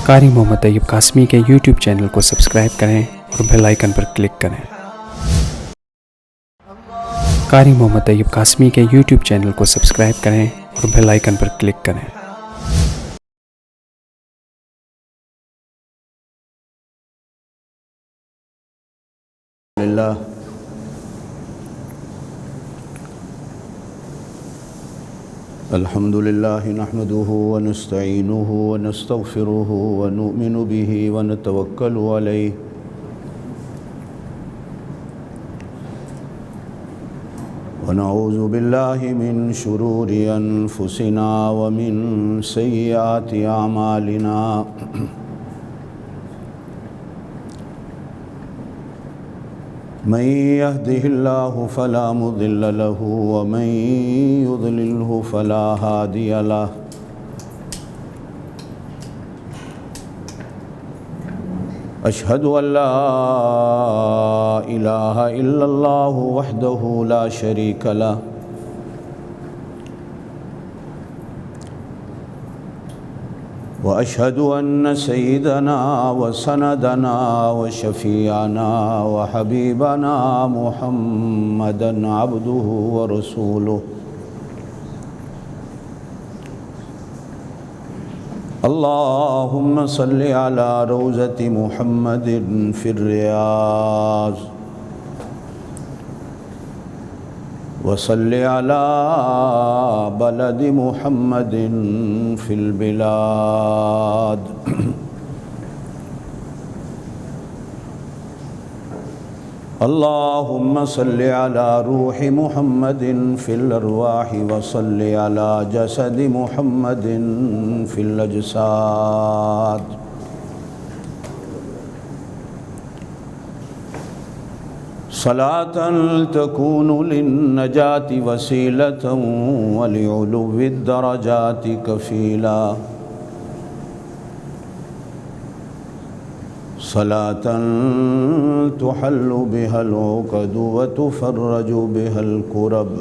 قاری محمد طیب قاسمی کے YouTube channel کو سبسکرائب کریں اور بیل آئیکن پر کلک کریں۔ قاری محمد طیب قاسمی کے یوٹیوب چینل کو سبسکرائب کریں اور بیل آئیکن پر کلک کریں۔ الحمد لله نحمده ونستعينه ونستغفره ونؤمن به ونتوكل عليه ونعوذ بالله من شرور أنفسنا ومن سيئات أعمالنا من يهده الله فلا مضل له ومن يضلله فلا هادي له أشهد أن لا إله إلا الله وحده لا شريك له وأشهد أن سيدنا وسندنا وشفيعنا وحبيبنا محمدًا عبده ورسوله اللهم صل على روضة محمد في الرياض وصل على بلد محمد في البلاد اللهم صل على روح محمد في الأرواح وصل على جسد محمد في الأجساد صلاة تكون للنجاة وسيلة ولعلو الدرجات كفيلا صلاة تحل بها العقد وتفرج بها الكرب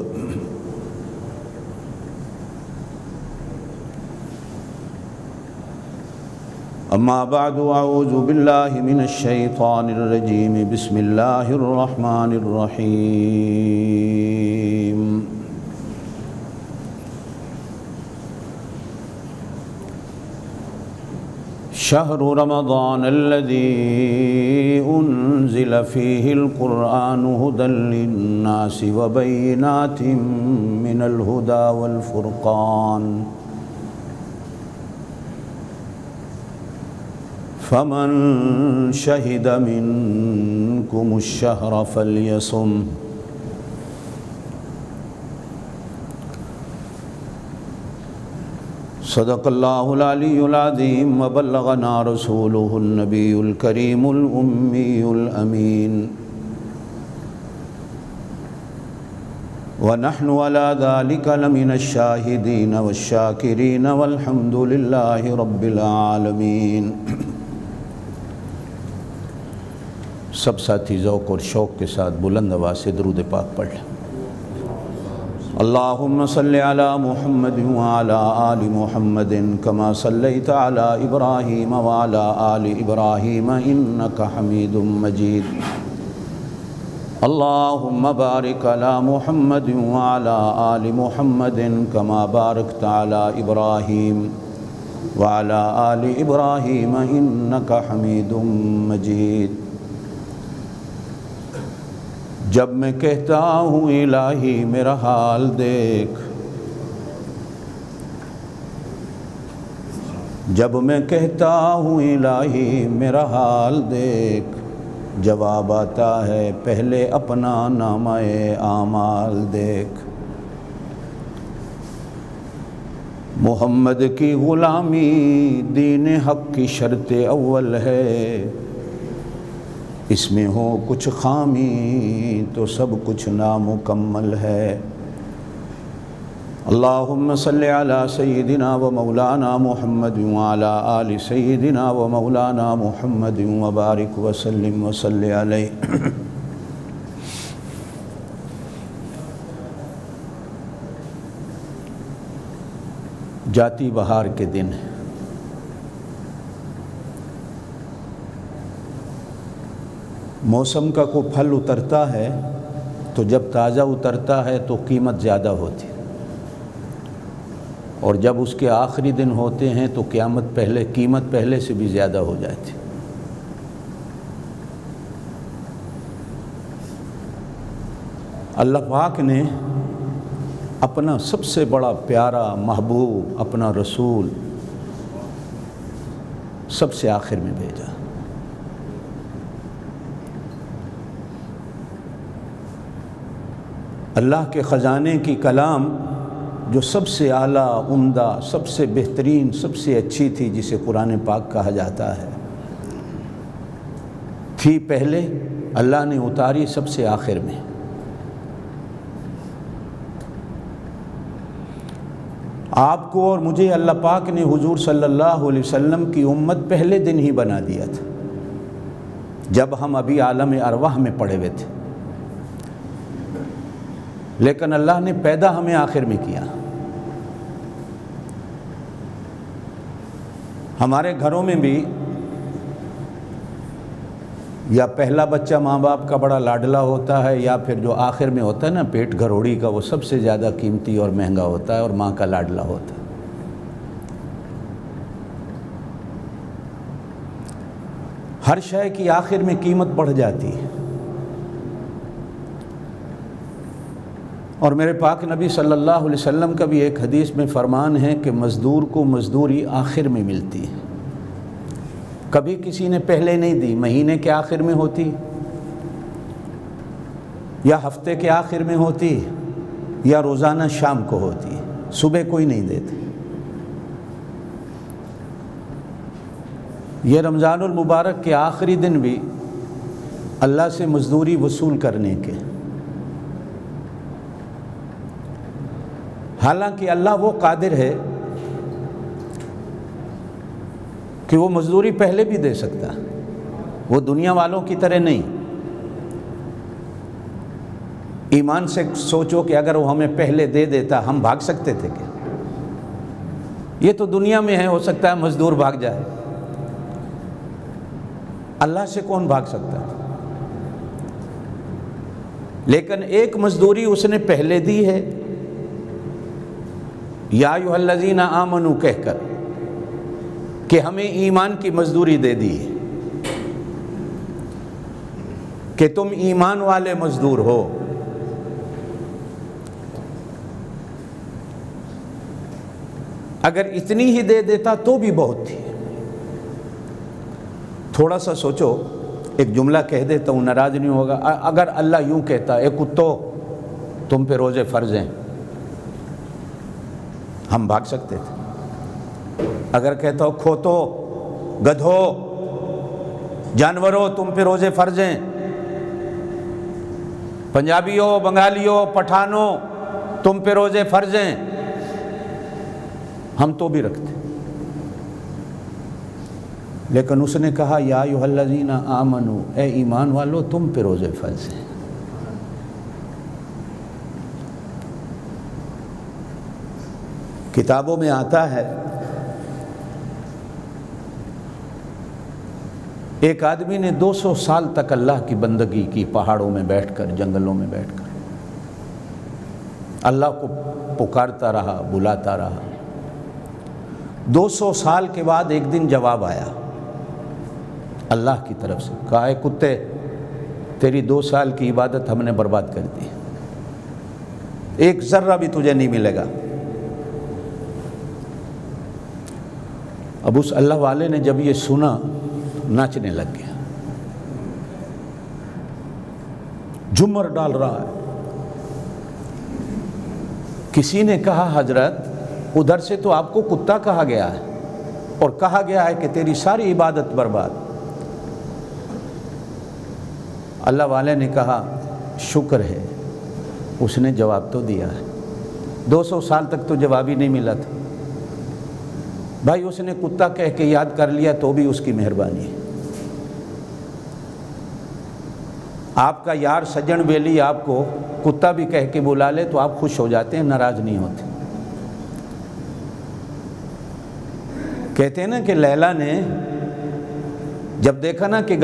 أما بعد أعوذ بالله من الشيطان الرجيم بسم الله الرحمن الرحيم شهر رمضان الذي أنزل فيه القرآن هدى للناس وبينات من الهدى والفرقان فمن شهد منكم الشهر فليصم صدق الله العلي العظيم وبلغنا رسوله النبي الكريم الأمي الأمين ونحن على ذلك لمن الشاهدين والشاكرين والحمد لله رب العالمين۔ سب ساتھی ذوق اور شوق کے ساتھ بلند آواز سے درود پاک پڑھ لیں۔ اللہم صلی علی محمد وعلی آل محمد کما صلیت علی ابراہیم وعلی آل ابراہیم انکا حمید مجید۔ اللہم بارک علی محمد وعلی آل محمد کما بارکت علی ابراہیم وعلی آل ابراہیم انکا حمید مجید۔ جب میں کہتا ہوں الہی میرا حال دیکھ، جب میں کہتا ہوں الہی میرا حال دیکھ، جواب آتا ہے پہلے اپنا نامہ اعمال دیکھ۔ محمد کی غلامی دین حق کی شرط اول ہے، اس میں ہو کچھ خامی تو سب کچھ نامکمل ہے۔ اللہم صلی علی سیدنا و مولانا محمد وعلی آل سیدنا و مولانا محمد وبارک وسلم وصلی علیہ۔ جاتی بہار کے دن موسم کا کوئی پھل اترتا ہے تو جب تازہ اترتا ہے تو قیمت زیادہ ہوتی ہے، اور جب اس کے آخری دن ہوتے ہیں تو قیمت پہلے سے بھی زیادہ ہو جاتی ہے۔ اللہ پاک نے اپنا سب سے بڑا پیارا محبوب، اپنا رسول سب سے آخر میں بھیجا۔ اللہ کے خزانے کی کلام جو سب سے اعلیٰ، عمدہ، سب سے بہترین، سب سے اچھی تھی، جسے قرآن پاک کہا جاتا ہے، تھی پہلے، اللہ نے اتاری سب سے آخر میں۔ آپ کو اور مجھے اللہ پاک نے حضور صلی اللہ علیہ وسلم کی امت پہلے دن ہی بنا دیا تھا، جب ہم ابھی عالم ارواح میں پڑے ہوئے تھے، لیکن اللہ نے پیدا ہمیں آخر میں کیا۔ ہمارے گھروں میں بھی یا پہلا بچہ ماں باپ کا بڑا لاڈلا ہوتا ہے، یا پھر جو آخر میں ہوتا ہے نا پیٹ گھروڑی کا، وہ سب سے زیادہ قیمتی اور مہنگا ہوتا ہے اور ماں کا لاڈلا ہوتا ہے۔ ہر شے کی آخر میں قیمت بڑھ جاتی ہے، اور میرے پاک نبی صلی اللہ علیہ وسلم کا بھی ایک حدیث میں فرمان ہے کہ مزدور کو مزدوری آخر میں ملتی ہے۔ کبھی کسی نے پہلے نہیں دی، مہینے کے آخر میں ہوتی، یا ہفتے کے آخر میں ہوتی، یا روزانہ شام کو ہوتی، صبح کوئی نہیں دیتے۔ یہ رمضان المبارک کے آخری دن بھی اللہ سے مزدوری وصول کرنے کے، حالانکہ اللہ وہ قادر ہے کہ وہ مزدوری پہلے بھی دے سکتا، وہ دنیا والوں کی طرح نہیں۔ ایمان سے سوچو کہ اگر وہ ہمیں پہلے دے دیتا ہم بھاگ سکتے تھے کیا؟ یہ تو دنیا میں ہے، ہو سکتا ہے مزدور بھاگ جائے، اللہ سے کون بھاگ سکتا ہے؟ لیکن ایک مزدوری اس نے پہلے دی ہے، یا ایھا الذین آمنوا کہہ کر، کہ ہمیں ایمان کی مزدوری دے دی ہے کہ تم ایمان والے مزدور ہو۔ اگر اتنی ہی دے دیتا تو بھی بہت تھی۔ تھوڑا سا سوچو، ایک جملہ کہہ دیتا ہوں، ناراض نہیں ہوگا۔ اگر اللہ یوں کہتا، اے کتو تم پہ روزے فرض ہیں، ہم بھاگ سکتے تھے۔ اگر کہتا ہو کھوتو، گدھو، جانوروں تم پہ روزے فرض ہیں، پنجابیوں، بنگالیوں، پٹھانوں تم پہ روزے فرض ہیں، ہم تو بھی رکھتے۔ لیکن اس نے کہا یا ایھا الذین آمنوا، اے ایمان والو تم پہ روزے فرض ہیں۔ کتابوں میں آتا ہے ایک آدمی نے 200 سال تک اللہ کی بندگی کی، پہاڑوں میں بیٹھ کر، جنگلوں میں بیٹھ کر اللہ کو پکارتا رہا، بلاتا رہا۔ 200 سال کے بعد ایک دن جواب آیا اللہ کی طرف سے، کہا اے کتے تیری 2 سال کی عبادت ہم نے برباد کر دی، ایک ذرہ بھی تجھے نہیں ملے گا۔ اب اس اللہ والے نے جب یہ سنا ناچنے لگ گیا، جھومر ڈال رہا ہے۔ کسی نے کہا حضرت ادھر سے تو آپ کو کتا کہا گیا ہے، اور کہا گیا ہے کہ تیری ساری عبادت برباد۔ اللہ والے نے کہا شکر ہے اس نے جواب تو دیا ہے، 200 سال تک تو جواب ہی نہیں ملا تھا۔ بھائی اس نے کتا کہہ کے یاد کر لیا تو بھی اس کی مہربانی ہے۔ آپ کا یار سجن بیلی آپ کو کتا بھی کہہ کے بلا لے تو آپ خوش ہو جاتے ہیں، ناراض نہیں ہوتے۔ کہتے ہیں نا کہ لیلا نے جب دیکھا نا کہ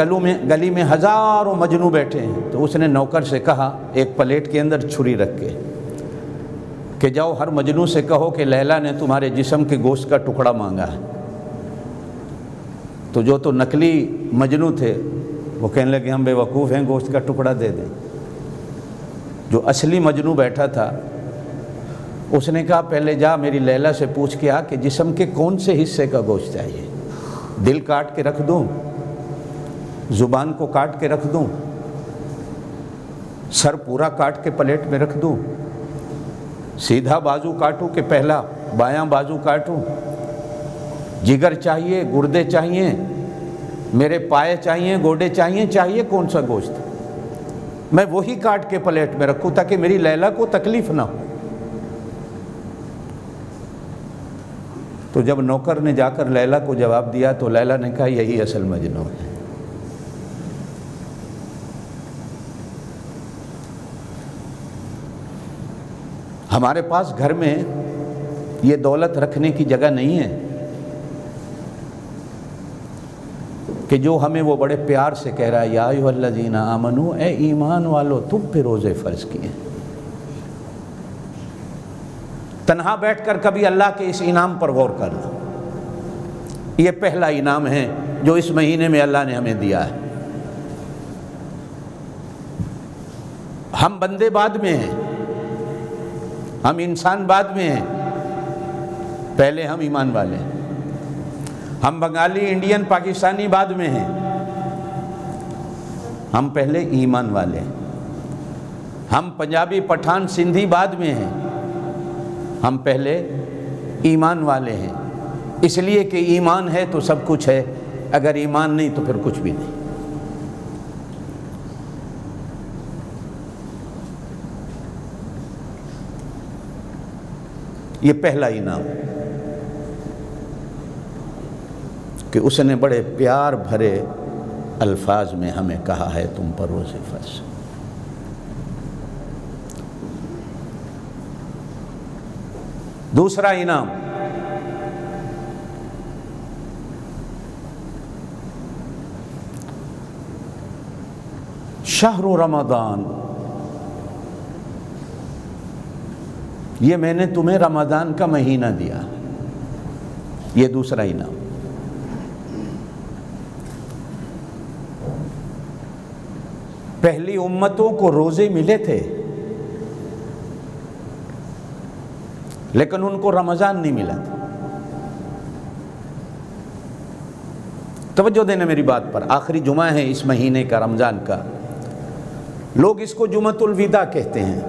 گلی میں ہزاروں مجنو بیٹھے ہیں تو اس نے نوکر سے کہا ایک پلیٹ کے اندر چھری رکھ کے کہ جاؤ ہر مجنو سے کہو کہ لیلا نے تمہارے جسم کے گوشت کا ٹکڑا مانگا ہے۔ تو جو تو نقلی مجنو تھے وہ کہنے لگے ہم بے وقوف ہیں، گوشت کا ٹکڑا دے دیں۔ جو اصلی مجنو بیٹھا تھا اس نے کہا پہلے جا میری لیلا سے پوچھ کے آ کہ جسم کے کون سے حصے کا گوشت چاہیے، دل کاٹ کے رکھ دوں، زبان کو کاٹ کے رکھ دوں، سر پورا کاٹ کے پلیٹ میں رکھ دوں، سیدھا بازو کاٹوں کہ پہلا بایاں بازو کاٹوں، جگر چاہیے، گردے چاہیے، میرے پائے چاہیے، گوڈے چاہیے کون سا گوشت، میں وہی کاٹ کے پلیٹ میں رکھوں تاکہ میری لیلا کو تکلیف نہ ہو۔ تو جب نوکر نے جا کر لیلا کو جواب دیا تو لیلا نے کہا یہی اصل مجنو ہے۔ ہمارے پاس گھر میں یہ دولت رکھنے کی جگہ نہیں ہے کہ جو ہمیں وہ بڑے پیار سے کہہ رہا ہے یا ایھا الذین آمنو، اے ایمان والو تم پہ روزے فرض کیے۔ تنہا بیٹھ کر کبھی اللہ کے اس انعام پر غور کرنا، یہ پہلا انعام ہے جو اس مہینے میں اللہ نے ہمیں دیا ہے۔ ہم بندے بعد میں ہیں، ہم انسان بعد میں ہیں، پہلے ہم ایمان والے ہیں۔ ہم بنگالی، انڈین، پاکستانی بعد میں ہیں، ہم پہلے ایمان والے ہیں۔ ہم پنجابی، پٹھان، سندھی بعد میں ہیں، ہم پہلے ایمان والے ہیں، اس لیے کہ ایمان ہے تو سب کچھ ہے، اگر ایمان نہیں تو پھر کچھ بھی نہیں۔ یہ پہلا انعام کہ اس نے بڑے پیار بھرے الفاظ میں ہمیں کہا ہے تم پر روزے فرض۔ دوسرا انعام شہر رمضان، یہ میں نے تمہیں رمضان کا مہینہ دیا، یہ دوسرا انعام۔ پہلی امتوں کو روزے ملے تھے لیکن ان کو رمضان نہیں ملا تھا۔ توجہ دینا میری بات پر، آخری جمعہ ہے اس مہینے کا، رمضان کا۔ لوگ اس کو جمعۃ الوداع کہتے ہیں،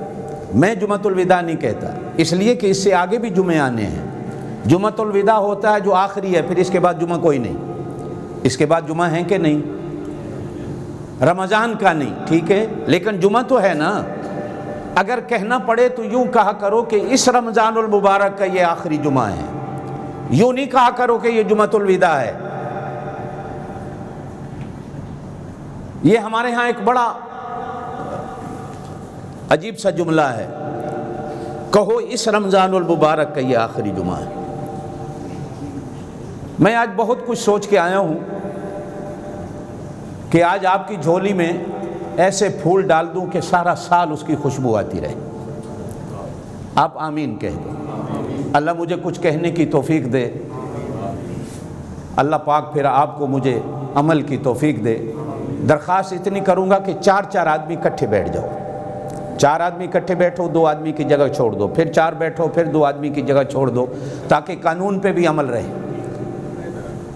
میں جمعۃ الوداع نہیں کہتا، اس لیے کہ اس سے آگے بھی جمعے آنے ہیں۔ جمعۃ الوداع ہوتا ہے جو آخری ہے، پھر اس کے بعد جمعہ کوئی نہیں، اس کے بعد جمعہ ہیں کہ نہیں، رمضان کا نہیں، ٹھیک ہے، لیکن جمعہ تو ہے نا۔ اگر کہنا پڑے تو یوں کہا کرو کہ اس رمضان المبارک کا یہ آخری جمعہ ہے، یوں نہیں کہا کرو کہ یہ جمعۃ الوداع ہے۔ یہ ہمارے ہاں ایک بڑا عجیب سا جملہ ہے، کہو اس رمضان المبارک کا یہ آخری جمعہ ہے۔ میں آج بہت کچھ سوچ کے آیا ہوں کہ آج آپ کی جھولی میں ایسے پھول ڈال دوں کہ سارا سال اس کی خوشبو آتی رہے۔ آپ آمین کہہ دو۔ اللہ مجھے کچھ کہنے کی توفیق دے، اللہ پاک پھر آپ کو مجھے عمل کی توفیق دے۔ درخواست اتنی کروں گا کہ 4 آدمی اکٹھے بیٹھ جاؤ، 4 آدمی اکٹھے بیٹھو، 2 آدمی کی جگہ چھوڑ دو، پھر 4 بیٹھو، پھر 2 آدمی کی جگہ چھوڑ دو، تاکہ قانون پہ بھی عمل رہے۔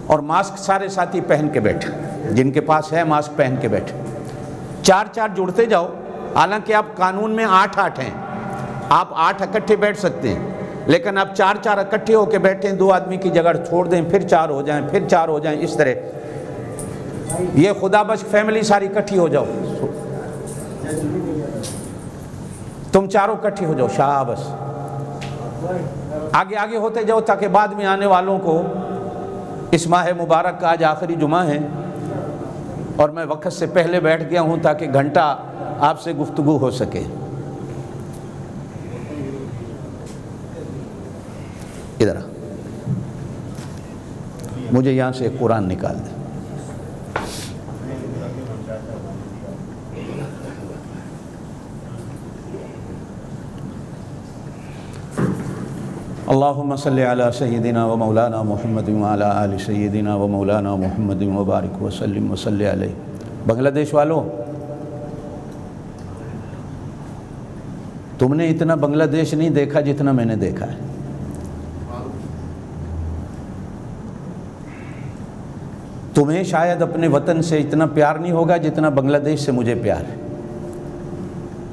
اور ماسک سارے ساتھی پہن کے بیٹھے، جن کے پاس ہے ماسک پہن کے بیٹھے۔ 4 جڑتے جاؤ، حالانکہ آپ قانون میں 8 ہیں، آپ 8 اکٹھے بیٹھ سکتے ہیں، لیکن آپ 4 اکٹھے ہو کے بیٹھیں، 2 آدمی کی جگہ چھوڑ دیں، پھر 4 ہو جائیں، پھر 4 ہو جائیں، اس طرح یہ خدا بخش فیملی ساری اکٹھی ہو جاؤ، تم چاروں اکٹھی ہو جاؤ، شاباش، آگے آگے ہوتے جاؤ تاکہ بعد میں آنے والوں کو اس ماہ مبارک کا آج آخری جمعہ ہے اور میں وقت سے پہلے بیٹھ گیا ہوں تاکہ گھنٹہ آپ سے گفتگو ہو سکے۔ ادھر مجھے یہاں سے قرآن نکال دیں۔ اللہم صلی علی سیدنا و مولانا محمد و علی آل سیدنا و مولانا محمد و بارک وسلم و صلی علیہ۔ بنگلہ دیش والوں، تم نے اتنا بنگلہ دیش نہیں دیکھا جتنا میں نے دیکھا ہے۔ تمہیں شاید اپنے وطن سے اتنا پیار نہیں ہوگا جتنا بنگلہ دیش سے مجھے پیار ہے،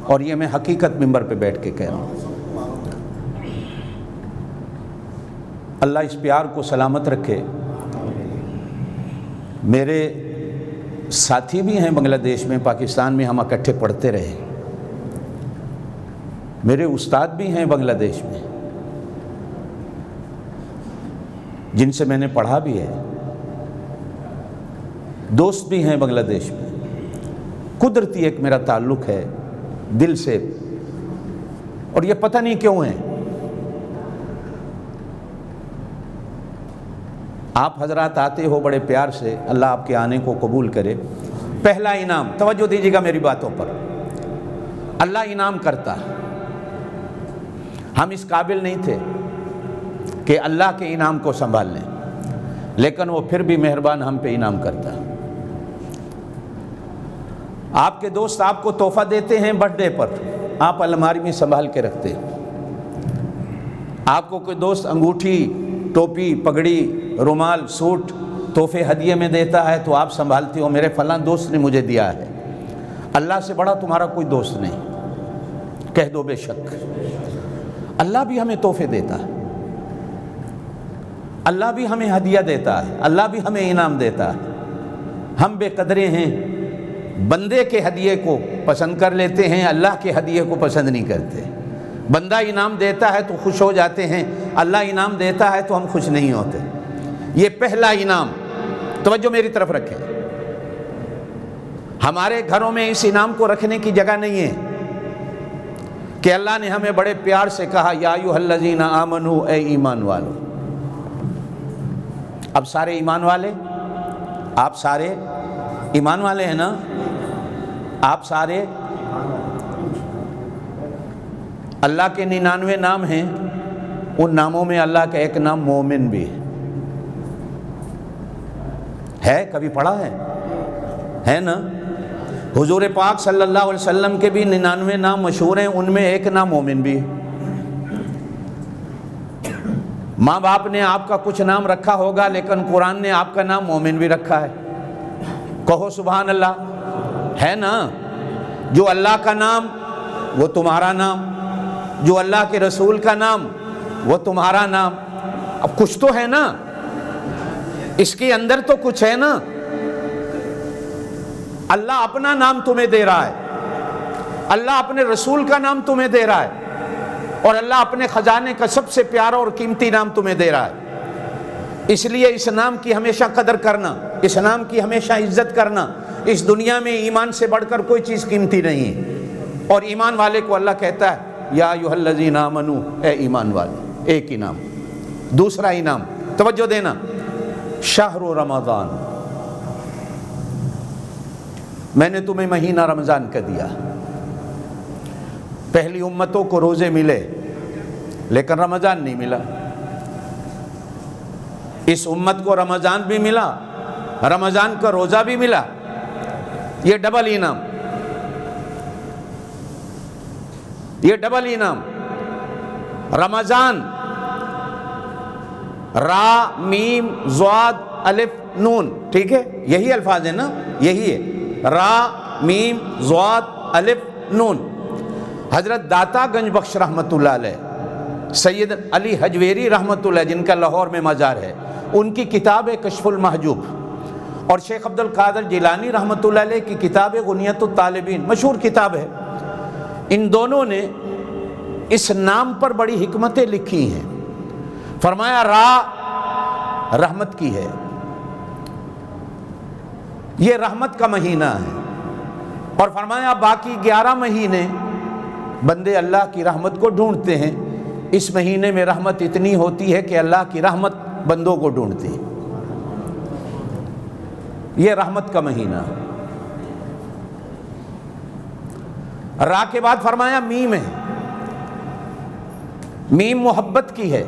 اور یہ میں حقیقت منبر پہ بیٹھ کے کہہ رہا ہوں۔ اللہ اس پیار کو سلامت رکھے۔ میرے ساتھی بھی ہیں بنگلہ دیش میں، پاکستان میں ہم اکٹھے پڑھتے رہے، میرے استاد بھی ہیں بنگلہ دیش میں جن سے میں نے پڑھا بھی ہے، دوست بھی ہیں بنگلہ دیش میں۔ قدرتی ایک میرا تعلق ہے دل سے، اور یہ پتہ نہیں کیوں ہے۔ آپ حضرات آتے ہو بڑے پیار سے، اللہ آپ کے آنے کو قبول کرے۔ پہلا انعام، توجہ دیجیے گا میری باتوں پر، اللہ انعام کرتا ہے۔ ہم اس قابل نہیں تھے کہ اللہ کے انعام کو سنبھال لیں، لیکن وہ پھر بھی مہربان ہم پہ انعام کرتا ہے۔ آپ کے دوست آپ کو تحفہ دیتے ہیں برتھ ڈے پر، آپ الماری میں سنبھال کے رکھتے ہیں۔ آپ کو کوئی دوست انگوٹھی، ٹوپی، پگڑی، رومال، سوٹ تحفے ہدیے میں دیتا ہے تو آپ سنبھالتے ہو، میرے فلاں دوست نے مجھے دیا ہے۔ اللہ سے بڑا تمہارا کوئی دوست نہیں، کہہ دو بے شک۔ اللہ بھی ہمیں تحفے دیتا ہے، اللہ بھی ہمیں ہدیہ دیتا ہے، اللہ بھی ہمیں انعام دیتا ہے۔ ہم بے قدرے ہیں، بندے کے ہدیے کو پسند کر لیتے ہیں، اللہ کے ہدیے کو پسند نہیں کرتے۔ بندہ انعام دیتا ہے تو خوش ہو جاتے ہیں، اللہ انعام دیتا ہے تو ہم خوش نہیں ہوتے۔ یہ پہلا انعام، توجہ میری طرف رکھیں۔ ہمارے گھروں میں اس انعام کو رکھنے کی جگہ نہیں ہے کہ اللہ نے ہمیں بڑے پیار سے کہا یا ایھا الذین آمنوا، اے ایمان والو۔ اب سارے ایمان والے، آپ سارے ایمان والے ہیں نا؟ آپ سارے، اللہ کے 99 نام ہیں، ان ناموں میں اللہ کا ایک نام مومن بھی ہے۔ کبھی پڑھا ہے نا؟ حضور پاک صلی اللہ علیہ وسلم کے بھی 99 نام مشہور ہیں، ان میں ایک نام مومن بھی ہے۔ ماں باپ نے آپ کا کچھ نام رکھا ہوگا، لیکن قرآن نے آپ کا نام مومن بھی رکھا ہے۔ کہو سبحان اللہ، ہے نا؟ جو اللہ کا نام وہ تمہارا نام، جو اللہ کے رسول کا نام وہ تمہارا نام۔ اب کچھ تو ہے نا، اس کے اندر تو کچھ ہے نا۔ اللہ اپنا نام تمہیں دے رہا ہے، اللہ اپنے رسول کا نام تمہیں دے رہا ہے، اور اللہ اپنے خزانے کا سب سے پیارا اور قیمتی نام تمہیں دے رہا ہے۔ اس لیے اس نام کی ہمیشہ قدر کرنا، اس نام کی ہمیشہ عزت کرنا۔ اس دنیا میں ایمان سے بڑھ کر کوئی چیز قیمتی نہیں ہے، اور ایمان والے کو اللہ کہتا ہے یا ایھا الذین آمنوا، اے ایمان والے۔ ایک انعام۔ دوسرا انعام، توجہ دینا، شہر رمضان، میں نے تمہیں مہینہ رمضان کا دیا۔ پہلی امتوں کو روزے ملے لیکن رمضان نہیں ملا، اس امت کو رمضان بھی ملا، رمضان کا روزہ بھی ملا۔ یہ ڈبل انعام، یہ ڈبل انعام۔ رمضان، را میم ضاد الف نون، ٹھیک ہے؟ یہی الفاظ ہیں نا، یہی ہے، را میم ضاد الف نون۔ حضرت داتا گنج بخش رحمۃ اللہ علیہ، سید علی حجویری رحمۃ اللہ، جن کا لاہور میں مزار ہے، ان کی کتاب ہے کشف المحجوب، اور شیخ عبد القادر جیلانی رحمۃ اللہ علیہ کی کتاب ہے غنیۃ الطالبین، مشہور کتاب ہے۔ ان دونوں نے اس نام پر بڑی حکمتیں لکھی ہیں۔ فرمایا را رحمت کی ہے، یہ رحمت کا مہینہ ہے، اور فرمایا باقی 11 مہینے بندے اللہ کی رحمت کو ڈھونڈتے ہیں، اس مہینے میں رحمت اتنی ہوتی ہے کہ اللہ کی رحمت بندوں کو ڈھونڈتی ہے۔ یہ رحمت کا مہینہ ہے۔ را کے بعد فرمایا میم ہے، میم محبت کی ہے،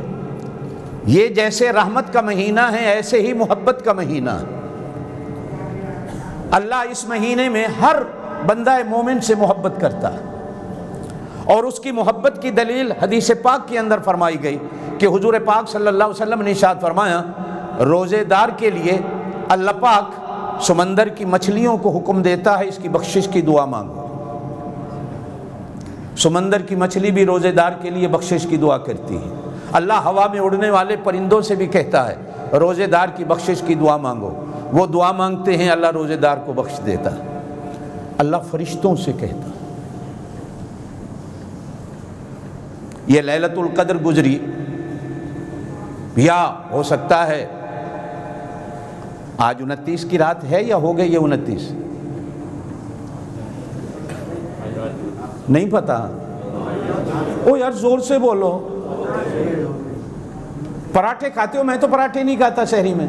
یہ جیسے رحمت کا مہینہ ہے ایسے ہی محبت کا مہینہ ہے۔ اللہ اس مہینے میں ہر بندہ مومن سے محبت کرتا ہے، اور اس کی محبت کی دلیل حدیث پاک کے اندر فرمائی گئی کہ حضور پاک صلی اللہ علیہ وسلم نے ارشاد فرمایا، روزے دار کے لیے اللہ پاک سمندر کی مچھلیوں کو حکم دیتا ہے اس کی بخشش کی دعا مانگو۔ سمندر کی مچھلی بھی روزے دار کے لیے بخشش کی دعا کرتی ہے۔ اللہ ہوا میں اڑنے والے پرندوں سے بھی کہتا ہے روزے دار کی بخشش کی دعا مانگو، وہ دعا مانگتے ہیں، اللہ روزے دار کو بخش دیتا ہے۔ اللہ فرشتوں سے کہتا ہے۔ یہ لیلۃ القدر گزری، یا ہو سکتا ہے آج 29 کی رات ہے یا ہو گئی یہ 29، نہیں پتا۔ او یار زور سے بولو، پراٹھے کھاتے ہو؟ میں تو پراٹھے نہیں کھاتا شہری میں۔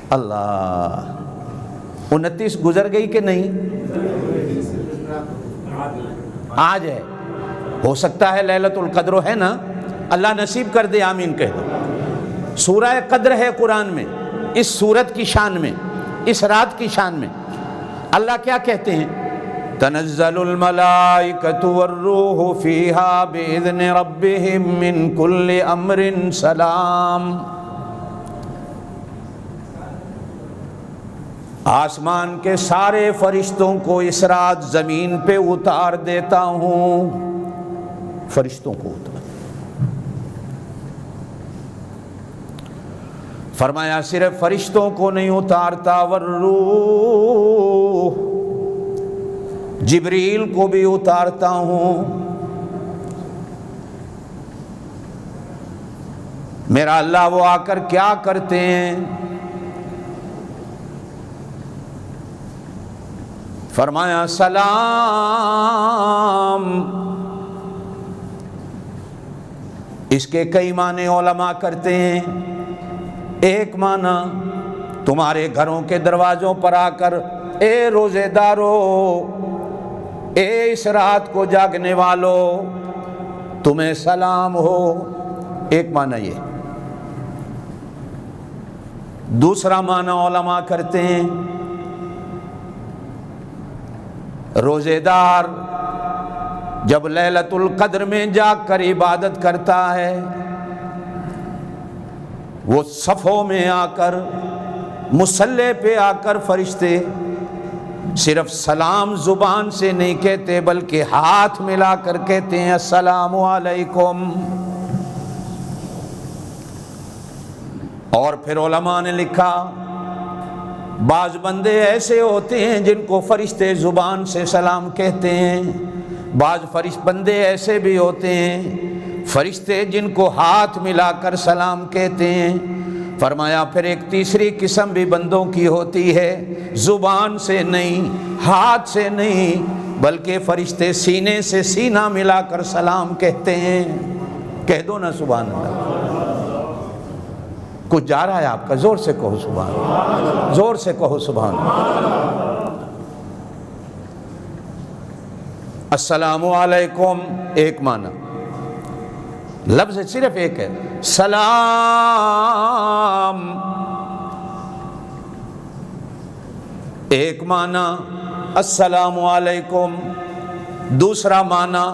اللہ، 29 گزر گئی کہ نہیں؟ آج ہے، ہو سکتا ہے لیلۃ القدر ہے نا، اللہ نصیب کر دے، آمین کہہ دو۔ سورہ قدر ہے قرآن میں، اس سورت کی شان میں، اس رات کی شان میں اللہ کیا کہتے ہیں؟ تنزل الملائکۃ والروح فیہا بإذن ربہم من کل امر سلام۔ آسمان کے سارے فرشتوں کو اس رات زمین پہ اتار دیتا ہوں، فرشتوں کو اتار۔ فرمایا صرف فرشتوں کو نہیں اتارتا، والروح، جبریل کو بھی اتارتا ہوں۔ میرا اللہ وہ آ کر کیا کرتے ہیں؟ فرمایا سلام۔ اس کے کئی معنی علماء کرتے ہیں۔ ایک معنی تمہارے گھروں کے دروازوں پر آ کر، اے روزے دارو، اے اس رات کو جاگنے والو، تمہیں سلام ہو، ایک معنی یہ۔ دوسرا معنی علماء کرتے ہیں، روزے دار جب لیلۃ القدر میں جاگ کر عبادت کرتا ہے، وہ صفوں میں آ کر، مصلی پہ آ کر فرشتے صرف سلام زبان سے نہیں کہتے بلکہ ہاتھ ملا کر کہتے ہیں السلام علیکم۔ اور پھر علماء نے لکھا بعض بندے ایسے ہوتے ہیں جن کو فرشتے زبان سے سلام کہتے ہیں، بعض بندے ایسے بھی ہوتے ہیں فرشتے جن کو ہاتھ ملا کر سلام کہتے ہیں۔ فرمایا پھر ایک تیسری قسم بھی بندوں کی ہوتی ہے، زبان سے نہیں، ہاتھ سے نہیں، بلکہ فرشتے سینے سے سینہ ملا کر سلام کہتے ہیں۔ کہہ دو نا سبحان اللہ۔ کچھ جا رہا ہے آپ کا؟ زور سے کہو سبحان اللہ، زور سے کہو سبحان اللہ۔ السلام علیکم ایک معنی، لفظ صرف ایک ہے، سلام۔ ایک معنی السلام علیکم، دوسرا معنی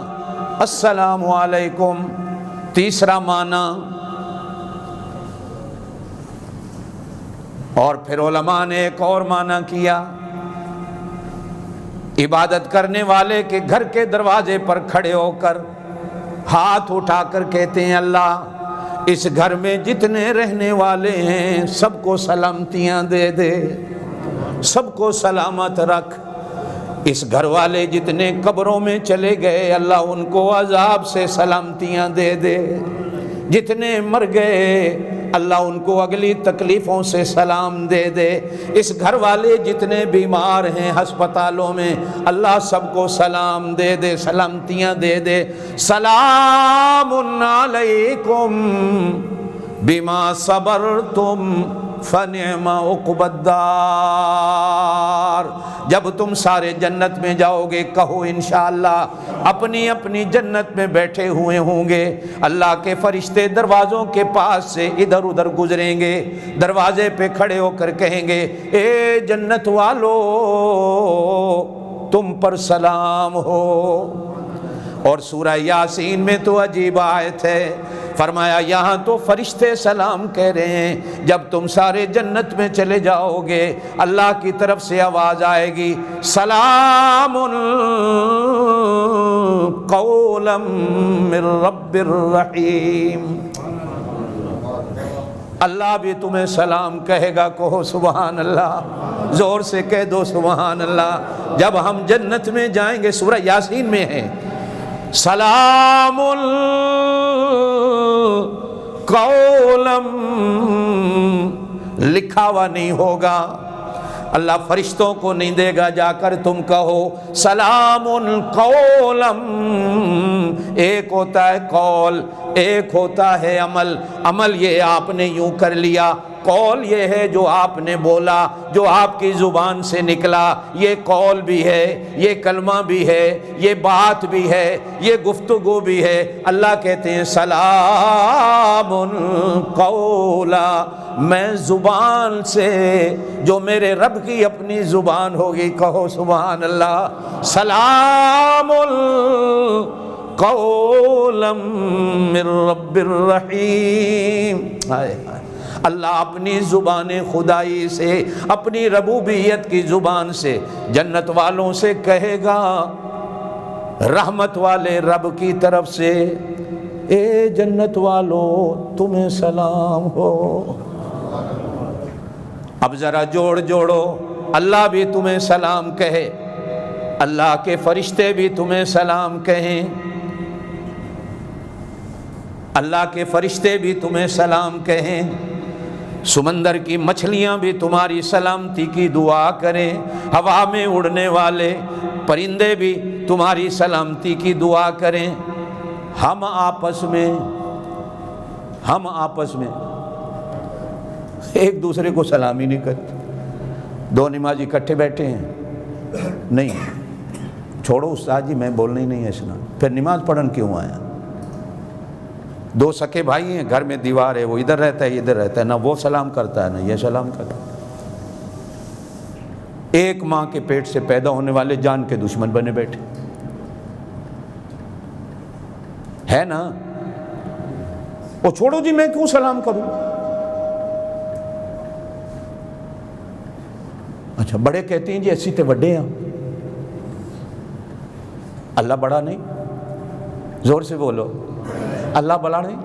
السلام علیکم، تیسرا معنی۔ اور پھر علماء نے ایک اور معنی کیا، عبادت کرنے والے کے گھر کے دروازے پر کھڑے ہو کر ہاتھ اٹھا کر کہتے ہیں اللہ اس گھر میں جتنے رہنے والے ہیں سب کو سلامتیاں دے دے، سب کو سلامت رکھ۔ اس گھر والے جتنے قبروں میں چلے گئے اللہ ان کو عذاب سے سلامتیاں دے دے، جتنے مر گئے اللہ ان کو اگلی تکلیفوں سے سلام دے دے۔ اس گھر والے جتنے بیمار ہیں ہسپتالوں میں اللہ سب کو سلام دے دے، سلامتیاں دے دے۔ سلام علیکم بما صبرتم فنعم عقبی الدار۔ النار، جب تم سارے جنت میں جاؤ گے کہو انشاءاللہ، اپنی اپنی جنت میں بیٹھے ہوئے ہوں گے، اللہ کے فرشتے دروازوں کے پاس سے ادھر ادھر گزریں گے، دروازے پہ کھڑے ہو کر کہیں گے اے جنت والو تم پر سلام ہو۔ اور سورہ یاسین میں تو عجیب آیت ہے، فرمایا یہاں تو فرشتے سلام کہہ رہے ہیں، جب تم سارے جنت میں چلے جاؤ گے اللہ کی طرف سے آواز آئے گی سلام قولا من رب الرحیم، اللہ بھی تمہیں سلام کہے گا، کہو سبحان اللہ، زور سے کہہ دو سبحان اللہ۔ جب ہم جنت میں جائیں گے، سورہ یاسین میں ہے سلام قولا، لکھا ہوا نہیں ہوگا، اللہ فرشتوں کو نہیں دے گا جا کر تم کہو سلام قولا، ایک ہوتا ہے قول، ایک ہوتا ہے عمل، عمل یہ آپ نے یوں کر لیا، قول یہ ہے جو آپ نے بولا، جو آپ کی زبان سے نکلا، یہ قول بھی ہے، یہ کلمہ بھی ہے، یہ بات بھی ہے، یہ گفتگو بھی ہے۔ اللہ کہتے ہیں سلام قولا، میں زبان سے، جو میرے رب کی اپنی زبان ہوگی، کہو سبحان اللہ، سلام قولا من رب الرحیم۔ اللہ اپنی زبان خدائی سے، اپنی ربوبیت کی زبان سے جنت والوں سے کہے گا، رحمت والے رب کی طرف سے اے جنت والو تمہیں سلام ہو۔ اب ذرا جوڑو، اللہ بھی تمہیں سلام کہے، اللہ کے فرشتے بھی تمہیں سلام کہیں، اللہ کے فرشتے بھی تمہیں سلام کہیں، سمندر کی مچھلیاں بھی تمہاری سلامتی کی دعا کریں، ہوا میں اڑنے والے پرندے بھی تمہاری سلامتی کی دعا کریں، ہم آپس میں ایک دوسرے کو سلام ہی نہیں کرتے۔ دو نمازی اکٹھے بیٹھے ہیں، نہیں چھوڑو استاد جی میں بولنا ہی نہیں ہے سنا، پھر نماز پڑھن کیوں آیا؟ دو سکے بھائی ہیں، گھر میں دیوار ہے، وہ ادھر رہتا ہے ادھر رہتا ہے، نہ وہ سلام کرتا ہے نہ یہ سلام کرتا ہے۔ ایک ماں کے پیٹ سے پیدا ہونے والے جان کے دشمن بنے بیٹھے ہے نا۔ وہ چھوڑو جی میں کیوں سلام کروں؟ اچھا بڑے کہتے ہیں جی ایسی تے وڈے ہیں، اللہ بڑا نہیں، زور سے بولو، اللہ بڑا نہیں،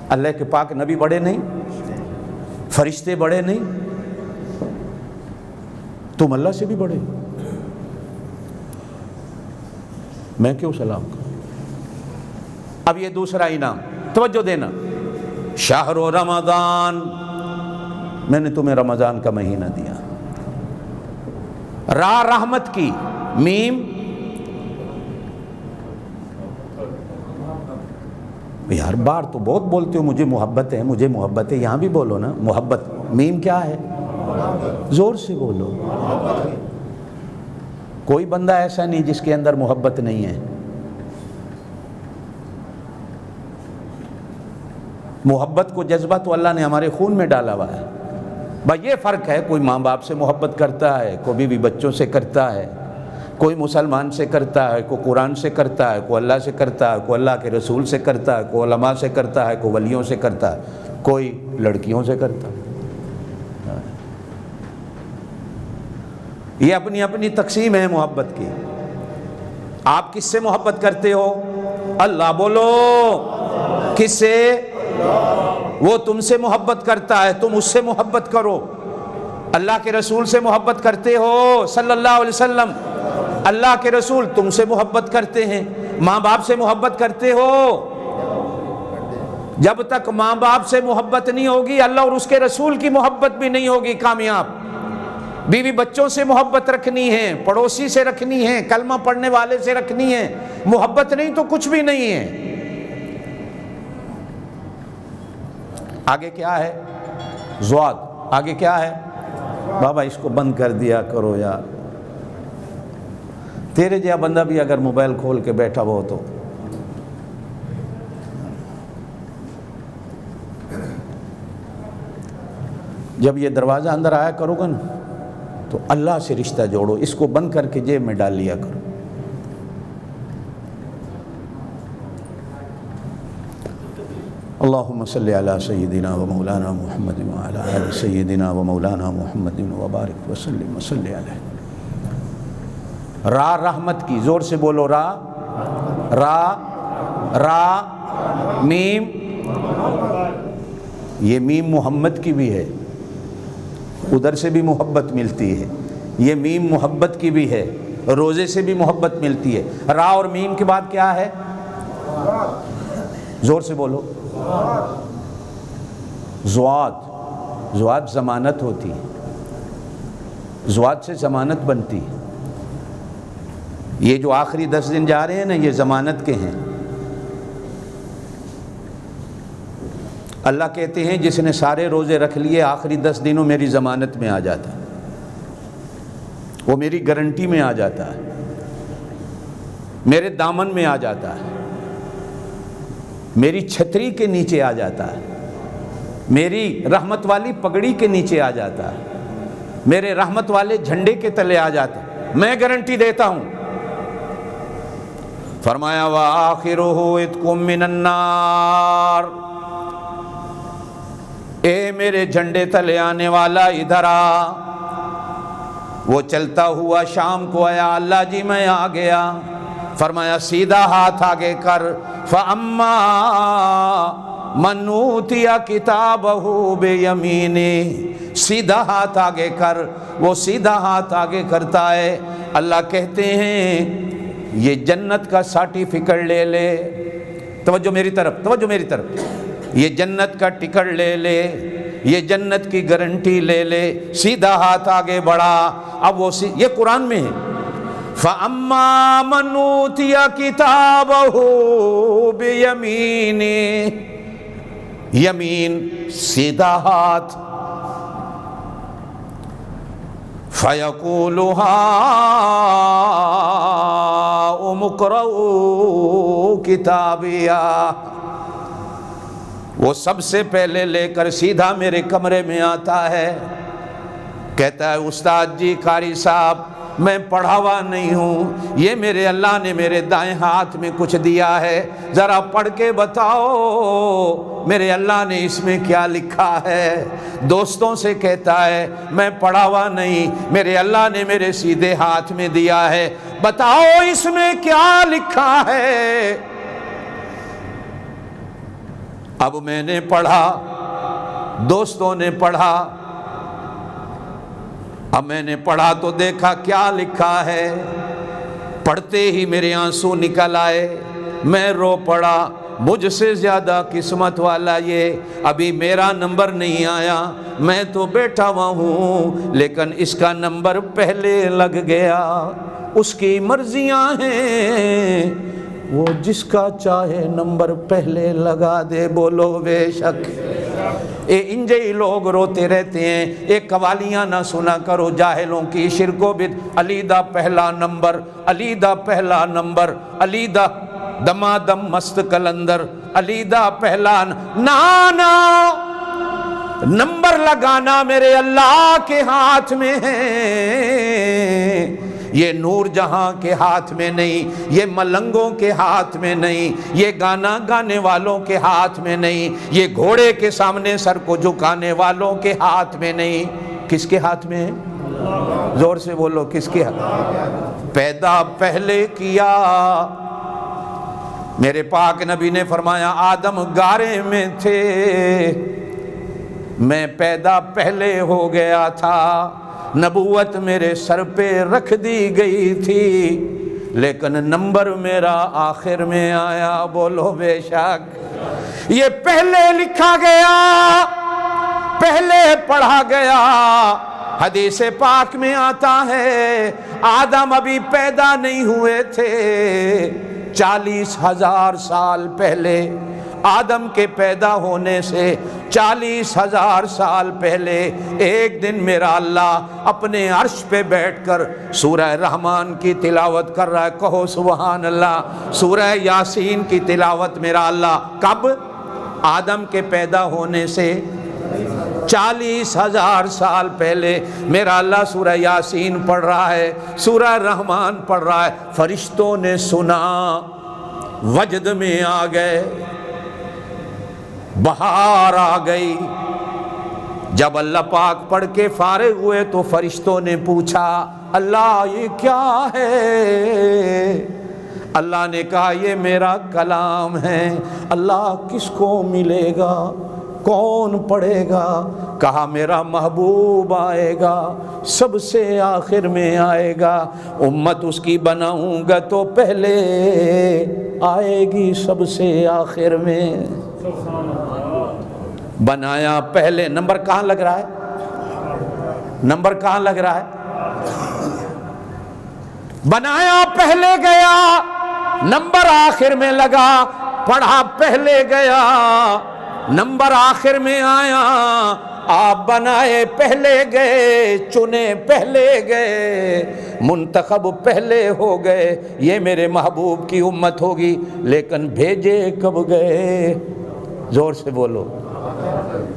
اللہ کے پاک نبی بڑے نہیں، فرشتے بڑے نہیں، تم اللہ سے بھی بڑے، میں کیوں سلام کروں؟ اب یہ دوسرا انعام توجہ دینا، شہر رمضان، میں نے تمہیں رمضان کا مہینہ دیا، را رحمت کی، میم یار بار تو بہت بولتے ہو مجھے محبت ہے مجھے محبت ہے، یہاں بھی بولو نا محبت، میم کیا ہے؟ زور سے بولو۔ کوئی بندہ ایسا نہیں جس کے اندر محبت نہیں ہے۔ محبت کو جذبہ تو اللہ نے ہمارے خون میں ڈالا ہوا ہے، بھائی یہ فرق ہے، کوئی ماں باپ سے محبت کرتا ہے، کوئی بیوی بچوں سے کرتا ہے، کوئی مسلمان سے کرتا ہے، کوئی قرآن سے کرتا ہے، کوئی اللہ سے کرتا ہے، کوئی اللہ کے رسول سے کرتا ہے، کوئی علماء سے کرتا ہے، کوئی ولیوں سے کرتا ہے، کوئی لڑکیوں سے کرتا ہے۔ یہ اپنی اپنی تقسیم ہے محبت کی۔ آپ کس سے محبت کرتے ہو؟ اللہ بولو، کس سے؟ وہ تم سے محبت کرتا ہے، تم اس سے محبت کرو۔ اللہ کے رسول سے محبت کرتے ہو صلی اللہ علیہ وسلم، اللہ کے رسول تم سے محبت کرتے ہیں۔ ماں باپ سے محبت کرتے ہو، جب تک ماں باپ سے محبت نہیں ہوگی اللہ اور اس کے رسول کی محبت بھی نہیں ہوگی کامیاب۔ بیوی بچوں سے محبت رکھنی ہے، پڑوسی سے رکھنی ہے، کلمہ پڑھنے والے سے رکھنی ہے، محبت نہیں تو کچھ بھی نہیں ہے۔ آگے کیا ہے؟ زواد، آگے کیا ہے؟ بابا اس کو بند کر دیا کرو یار. تیرے جہاں بندہ بھی اگر موبائل کھول کے بیٹھا ہو تو جب یہ دروازہ اندر آیا کرو گا نا تو اللہ سے رشتہ جوڑو, اس کو بند کر کے جیب میں ڈال لیا کرو. اللہم صلی علی سیدنا و مولانا محمد وعلی آل سیدنا و مولانا محمد وبارک وسلم وصلی علیہ. را رحمت کی, زور سے بولو, را میم, یہ میم محمد کی بھی ہے, ادھر سے بھی محبت ملتی ہے, یہ میم محبت کی بھی ہے, روزے سے بھی محبت ملتی ہے. را اور میم کے بعد کیا ہے؟ زور سے بولو. زواد, زواد ضمانت ہوتی ہے, زواد سے ضمانت بنتی ہے. یہ جو آخری 10 دن جا رہے ہیں نا, یہ ضمانت کے ہیں. اللہ کہتے ہیں جس نے سارے روزے رکھ لیے آخری 10 دنوں میری ضمانت میں آ جاتا ہے, وہ میری گارنٹی میں آ جاتا ہے, میرے دامن میں آ جاتا ہے, میری چھتری کے نیچے آ جاتا ہے, میری رحمت والی پگڑی کے نیچے آ جاتا ہے, میرے رحمت والے جھنڈے کے تلے آ جاتا ہے. میں گارنٹی دیتا ہوں. فرمایا وَآخِرُهُ عِتْقٌ مِّنَ النَّارِ, اے میرے جھنڈے تلے آنے والا ادھر آ. وہ چلتا ہوا شام کو آیا, اللہ جی میں آ گیا. فرمایا سیدھا ہاتھ آگے کر. فَأَمَّا مَنْ أُوتِيَ كِتَابَهُ بِيَمِينِهِ, سیدھا ہاتھ آگے کر. وہ سیدھا ہاتھ آگے کرتا ہے. اللہ کہتے ہیں یہ جنت کا سرٹیفکیٹ لے لے. توجہ میری طرف, توجہ میری طرف. یہ جنت کا ٹکٹ لے لے, یہ جنت کی گارنٹی لے لے. سیدھا ہاتھ آگے بڑھا. اب وہ یہ قرآن میں ہے. فَأَمَّا مَنْ أُوتِيَ كِتَابَهُ بِيَمِينِهِ, یمین سیدھا ہاتھ. فَيَقُولُ هَاؤُمُ اقْرَءُوا كِتَابِيَهْ, وہ سب سے پہلے لے کر سیدھا میرے کمرے میں آتا ہے. کہتا ہے استاد جی, قاری صاحب, میں پڑھا ہوا نہیں ہوں, یہ میرے اللہ نے میرے دائیں ہاتھ میں کچھ دیا ہے, ذرا پڑھ کے بتاؤ میرے اللہ نے اس میں کیا لکھا ہے. دوستوں سے کہتا ہے میں پڑھا ہوا نہیں, میرے اللہ نے میرے سیدھے ہاتھ میں دیا ہے, بتاؤ اس میں کیا لکھا ہے. اب میں نے پڑھا, دوستوں نے پڑھا, اب میں نے پڑھا تو دیکھا کیا لکھا ہے. پڑھتے ہی میرے آنسو نکل آئے, میں رو پڑا. مجھ سے زیادہ قسمت والا یہ, ابھی میرا نمبر نہیں آیا, میں تو بیٹھا ہوا ہوں, لیکن اس کا نمبر پہلے لگ گیا. اس کی مرضیاں ہیں, وہ جس کا چاہے نمبر پہلے لگا دے. بولو بے شک. انجے ہی لوگ روتے رہتے ہیں. ایک قوالیاں نہ سنا کرو جاہلوں کی, شرک و بدعت. علی دا پہلا نمبر, علی دا پہلا نمبر, علی دا دمادم مست کلندر, علی دا پہلا نانا. نمبر لگانا میرے اللہ کے ہاتھ میں ہے, یہ نور جہاں کے ہاتھ میں نہیں, یہ ملنگوں کے ہاتھ میں نہیں, یہ گانا گانے والوں کے ہاتھ میں نہیں, یہ گھوڑے کے سامنے سر کو جھکانے والوں کے ہاتھ میں نہیں. کس کے ہاتھ میں ہے؟ زور سے بولو, کس کے ہاتھ؟ پیدا پہلے کیا. میرے پاک نبی نے فرمایا آدم گارے میں تھے, میں پیدا پہلے ہو گیا تھا. نبوت میرے سر پہ رکھ دی گئی تھی, لیکن نمبر میرا آخر میں آیا. بولو بے شک. یہ پہلے لکھا گیا, پہلے پڑھا گیا. حدیث پاک میں آتا ہے آدم ابھی پیدا نہیں ہوئے تھے, 40,000 سال پہلے. آدم کے پیدا ہونے سے 40,000 سال پہلے ایک دن میرا اللہ اپنے عرش پہ بیٹھ کر سورہ رحمان کی تلاوت کر رہا ہے. کہو سبحان اللہ. سورہ یاسین کی تلاوت میرا اللہ کب؟ آدم کے پیدا ہونے سے 40,000 سال پہلے میرا اللہ سورہ یاسین پڑھ رہا ہے, سورہ رحمان پڑھ رہا ہے. فرشتوں نے سنا, وجد میں آ گئے, بہار آ گئی. جب اللہ پاک پڑھ کے فارغ ہوئے تو فرشتوں نے پوچھا اللہ یہ کیا ہے؟ اللہ نے کہا یہ میرا کلام ہے. اللہ کس کو ملے گا, کون پڑھے گا؟ کہا میرا محبوب آئے گا, سب سے آخر میں آئے گا. امت اس کی بناؤں گا تو پہلے آئے گی سب سے آخر میں. بنایا پہلے. نمبر کہاں لگ رہا ہے؟ نمبر کہاں لگ رہا ہے؟ بنایا پہلے گیا, نمبر آخر میں لگا. پڑھا پہلے گیا, نمبر آخر میں آیا. آپ بنائے پہلے گئے, چنے پہلے گئے, منتخب پہلے ہو گئے. یہ میرے محبوب کی امت ہوگی, لیکن بھیجے کب گئے؟ زور سے بولو.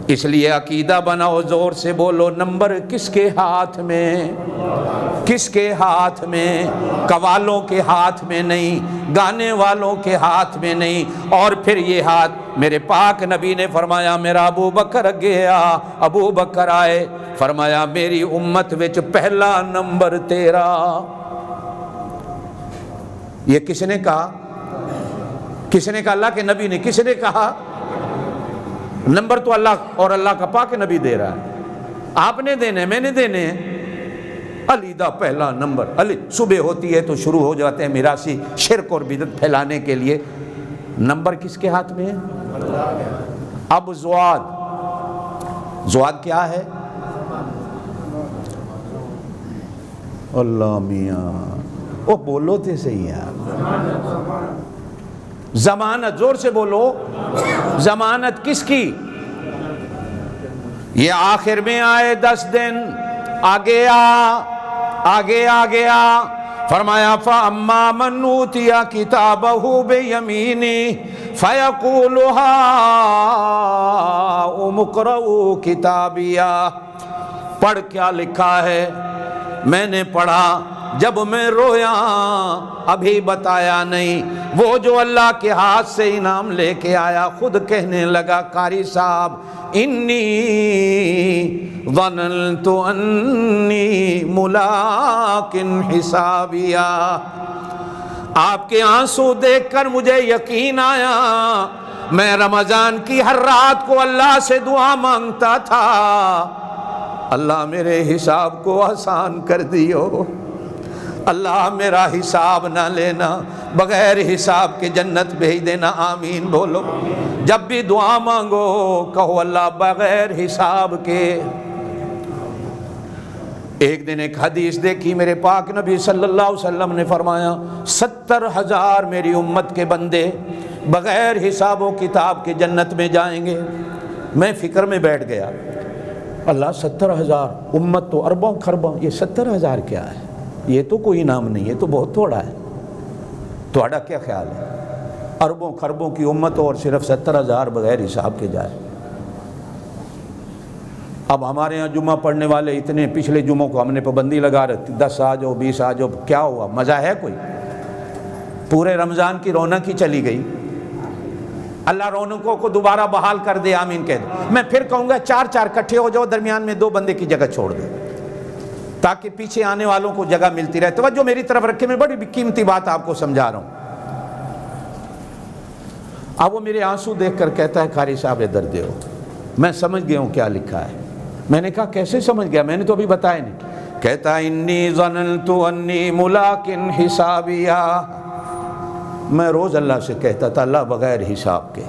اس لیے عقیدہ بناؤ, زور سے بولو. نمبر کس کے ہاتھ میں؟ کس کے ہاتھ میں؟ قوالوں کے ہاتھ میں نہیں, گانے والوں کے ہاتھ میں نہیں. اور پھر یہ ہاتھ میرے پاک نبی نے فرمایا میرا ابو بکر گیا. ابو بکر آئے, فرمایا میری امت وچ پہلا نمبر تیرا. یہ کس نے کہا؟ کس نے کہا؟ اللہ کے نبی نے. کس نے کہا؟ نمبر تو اللہ اور اللہ کا پاک نبی دے رہا ہے. آپ نے دینے, میں نے دینے ہیں. علی دا پہلا نمبر. علی صبح ہوتی ہے تو شروع ہو جاتے ہیں میراثی شرک اور بدعت پھیلانے کے لیے. نمبر کس کے ہاتھ میں ہے؟ اب زواد. زواد کیا ہے؟ اللہ میاں او بولو تے صحیح یار. ضمانت. زور سے بولو. ضمانت کس کی؟ یہ آخر میں آئے 10 دن. آگے آ گیا. فرمایا فَأَمَّا مَنْ أُوتِيَ كِتَابَهُ بِيَمِينِهِ فَيَقُولُ هَاؤُمُ اقْرَءُوا كِتَابِيَهْ. پڑھ کیا لکھا ہے؟ میں نے پڑھا جب میں رویا, ابھی بتایا نہیں. وہ جو اللہ کے ہاتھ سے انعام لے کے آیا خود کہنے لگا قاری صاحب انی ظننت انی ملاق حسابیا. آپ کے آنسو دیکھ کر مجھے یقین آیا میں رمضان کی ہر رات کو اللہ سے دعا مانگتا تھا اللہ میرے حساب کو آسان کر دیو, اللہ میرا حساب نہ لینا, بغیر حساب کے جنت بھیج دینا. آمین بولو. جب بھی دعا مانگو کہو اللہ بغیر حساب کے. ایک دن ایک حدیث دیکھی میرے پاک نبی صلی اللہ علیہ وسلم نے فرمایا 70,000 میری امت کے بندے بغیر حساب و کتاب کے جنت میں جائیں گے. میں فکر میں بیٹھ گیا, اللہ 70,000 امت تو اربوں خربوں, یہ 70,000 کیا ہے؟ یہ تو کوئی نام نہیں, یہ تو بہت تھوڑا ہے. تھوڑا کیا خیال ہے؟ اربوں خربوں کی امت اور صرف 70,000 بغیر حساب کے جائے. اب ہمارے ہاں جمعہ پڑھنے والے اتنے, پچھلے جمعوں کو ہم نے پابندی لگا رکھی 10 آ جاؤ 20 آ جاؤ. کیا ہوا؟ مزہ ہے کوئی؟ پورے رمضان کی رونق ہی چلی گئی. اللہ رونقوں کو دوبارہ بحال کر دے. آمین کہہ دو. میں پھر کہوں گا 4 اکٹھے ہو جاؤ, درمیان میں 2 بندے کی جگہ چھوڑ دو تاکہ پیچھے آنے والوں کو جگہ ملتی رہے. توجہ میری طرف رکھے, میں بڑی قیمتی بات آپ کو سمجھا رہا ہوں. اب وہ میرے آنسو دیکھ کر کہتا ہے قاری صاحب ادھر دیو. میں سمجھ گیا ہوں کیا لکھا ہے. میں نے کہا کیسے سمجھ گیا؟ میں نے تو ابھی بتایا نہیں. کہتا انی ظننت انی ملاق حسابیا. میں روز اللہ سے کہتا تھا اللہ بغیر حساب کے.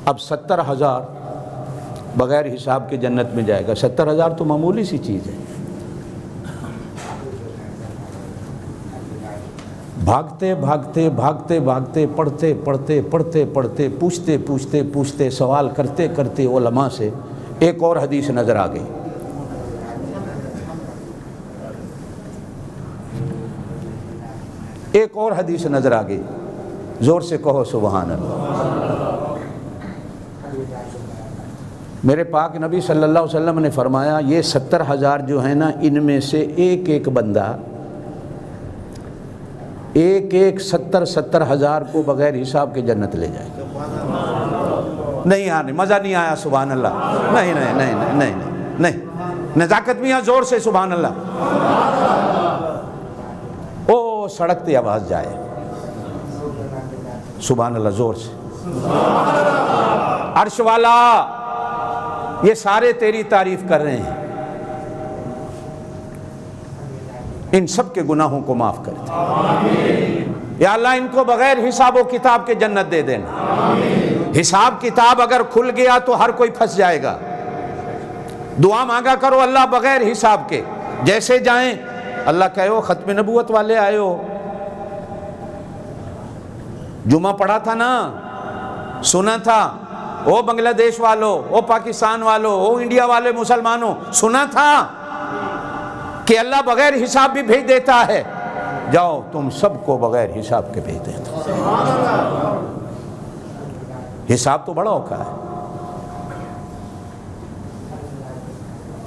اب 70,000 بغیر حساب کے جنت میں جائے گا. 70,000 تو معمولی سی چیز ہے. بھاگتے بھاگتے بھاگتے بھاگتے پڑھتے پڑھتے پڑھتے پڑھتے پوچھتے پوچھتے پوچھتے سوال کرتے کرتے علماء سے ایک اور حدیث نظر آ گئی. ایک اور حدیث نظر آ گئی. زور سے کہو سبحان اللہ. میرے پاک نبی صلی اللہ علیہ وسلم نے فرمایا یہ 70,000 جو ہیں نا، ان میں سے ایک ایک بندہ ایک 70,000 کو بغیر حساب کے جنت لے جائے گا. نہیں یار مزہ نہیں آیا سبحان اللہ. نہیں نہیں نہیں نہیں نہیں نہیں نزاکت میاں زور سے سبحان اللہ. او سڑکتے آواز جائے سبحان اللہ زور سے. عرش والا یہ سارے تیری تعریف کر رہے ہیں، ان سب کے گناہوں کو معاف کر دے. یا اللہ ان کو بغیر حساب و کتاب کے جنت دے دینا. حساب کتاب اگر کھل گیا تو ہر کوئی پھنس جائے گا. دعا مانگا کرو اللہ بغیر حساب کے. جیسے جائیں اللہ کہے ہو ختم نبوت والے آئے ہو، جمعہ پڑھا تھا نا، سنا تھا، او بنگلہ دیش والوں، او پاکستان والوں، او انڈیا والے مسلمانوں، سنا تھا کہ اللہ بغیر حساب بھی بھیج دیتا ہے. جاؤ تم سب کو بغیر حساب کے بھیج دیتا. حساب تو بڑا اوکھا ہے.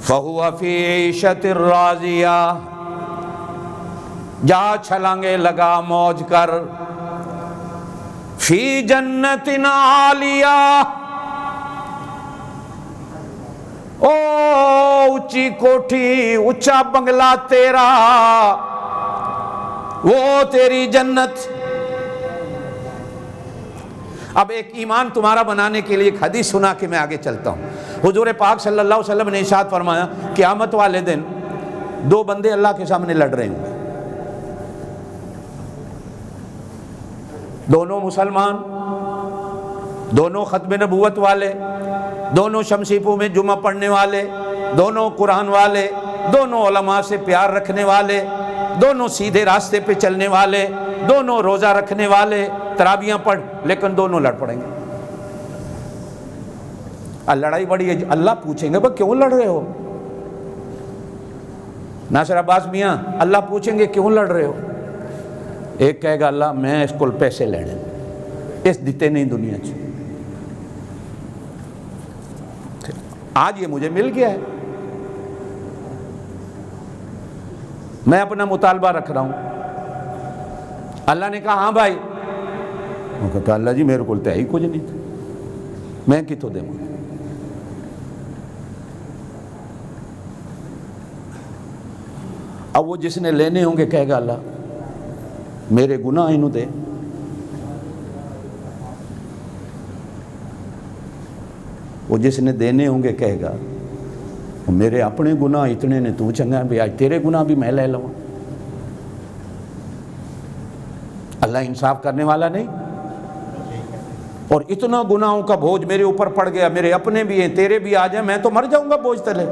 فَهُوَ فِي عِيشَةٍ رَاضِيَةٍ، جا چھلانگے لگا موج کر. فی جنت عالیہ، او اونچی کوٹھی اونچا بنگلہ تیرا، وہ تیری جنت. اب ایک ایمان تمہارا بنانے کے لیے ایک حدیث سنا کے میں آگے چلتا ہوں. حضور پاک صلی اللہ علیہ وسلم نے ارشاد فرمایا قیامت والے دن دو بندے اللہ کے سامنے لڑ رہے ہوں گے، دونوں مسلمان، دونوں ختم نبوت والے، دونوں شمشیپوں میں جمعہ پڑھنے والے، دونوں قرآن والے، دونوں علماء سے پیار رکھنے والے، دونوں سیدھے راستے پہ چلنے والے، دونوں روزہ رکھنے والے، تراویحاں پڑھ، لیکن دونوں لڑ پڑیں گے. لڑائی بڑی ہے. اللہ پوچھیں گے کیوں لڑ رہے ہو؟ ناصر عباس میاں اللہ پوچھیں گے کیوں لڑ رہے ہو؟ ایک کہے گا اللہ میں اس کو پیسے لینے اس دیتے نہیں دنیا سے، آج یہ مجھے مل گیا ہے، میں اپنا مطالبہ رکھ رہا ہوں. اللہ نے کہا ہاں بھائی. وہ کہتا اللہ جی میرے کو ہی کچھ نہیں تھا، میں کتوں دے گا؟ اب وہ جس نے لینے ہوں گے کہے گا اللہ میرے گناہ انہوں دے. وہ جس نے دینے ہوں گے کہے گا میرے اپنے گناہ اتنے نے تو چنگا بھی آج تیرے گناہ بھی میں لے لوں. اللہ انصاف کرنے والا نہیں. اور اتنا گناہوں کا بوجھ میرے اوپر پڑ گیا، میرے اپنے بھی ہیں تیرے بھی آ جائیں میں تو مر جاؤں گا بوجھ تلے.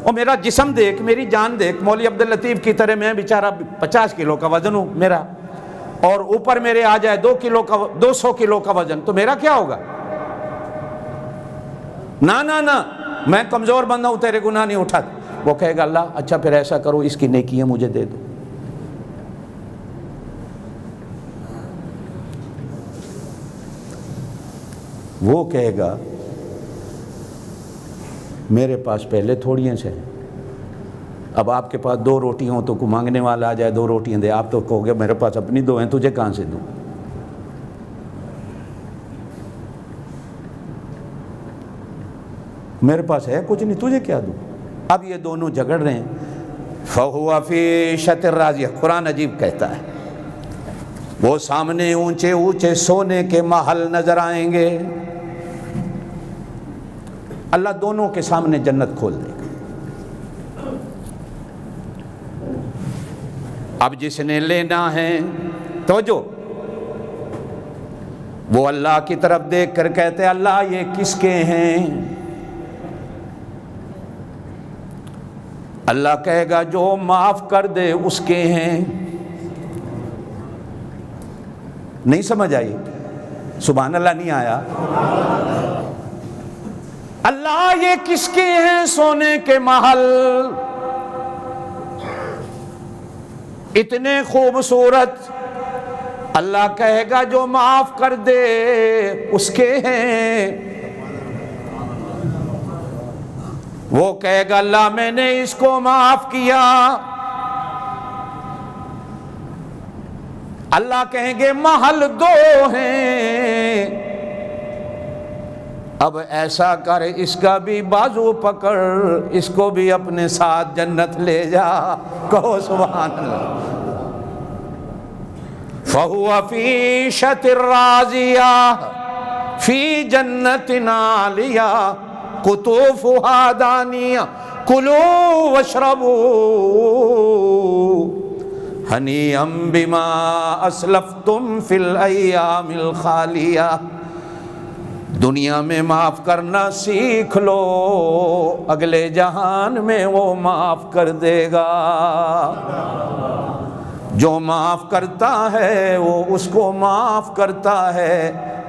اور میرا جسم دیکھ، میری جان دیکھ، مولوی عبداللطیف کی طرح میں بیچارہ 50 کلو کا وزن ہوں میرا، اور اوپر میرے آ جائے 200 کلو کا وزن تو میرا کیا ہوگا؟ نا نا نا میں کمزور بندہ ہوں، تیرے گناہ نہیں اٹھا. وہ کہے گا اللہ اچھا پھر ایسا کرو اس کی نیکیاں مجھے دے دو. وہ کہے گا میرے پاس پہلے تھوڑیاں سے، اب آپ کے پاس 2 روٹیاں ہوں تو کو مانگنے والا آ جائے 2 روٹیاں دے، آپ تو کہو گے میرے پاس اپنی 2 ہیں تجھے کہاں سے دوں؟ میرے پاس ہے کچھ نہیں تجھے کیا دوں؟ اب یہ دونوں جھگڑ رہے ہیں. فَهُوَ فِي عِيشَةٍ رَاضِيَةٍ، قرآن عجیب کہتا ہے وہ سامنے اونچے اونچے سونے کے محل نظر آئیں گے. اللہ دونوں کے سامنے جنت کھول دے گا. اب جس نے لینا ہے توجہ، وہ اللہ کی طرف دیکھ کر کہتے ہیں اللہ یہ کس کے ہیں؟ اللہ کہے گا جو معاف کر دے اس کے ہیں. نہیں سمجھ آئی؟ سبحان اللہ نہیں آیا؟ اللہ یہ کس کے ہیں سونے کے محل، اتنے خوبصورت، اللہ کہے گا جو معاف کر دے اس کے ہیں، وہ کہے گا اللہ میں نے اس کو معاف کیا، اللہ کہیں گے محل دو ہیں، اب ایسا کر اس کا بھی بازو پکڑ، اس کو بھی اپنے ساتھ جنت لے جا، کہو سبحان اللہ۔ فَهُوَ فِي عِيشَةٍ رَاضِيَةٍ فِي جَنَّةٍ عَالِيَةٍ قُطُوفُهَا دَانِيَةٌ كُلُوا وَاشْرَبُوا هَنِيئًا بِمَا أَسْلَفْتُمْ فِي الْأَيَّامِ الْخَالِيَةِ، دنیا میں معاف کرنا سیکھ لو، اگلے جہان میں وہ معاف کر دے گا، جو معاف کرتا ہے وہ اس کو معاف کرتا ہے۔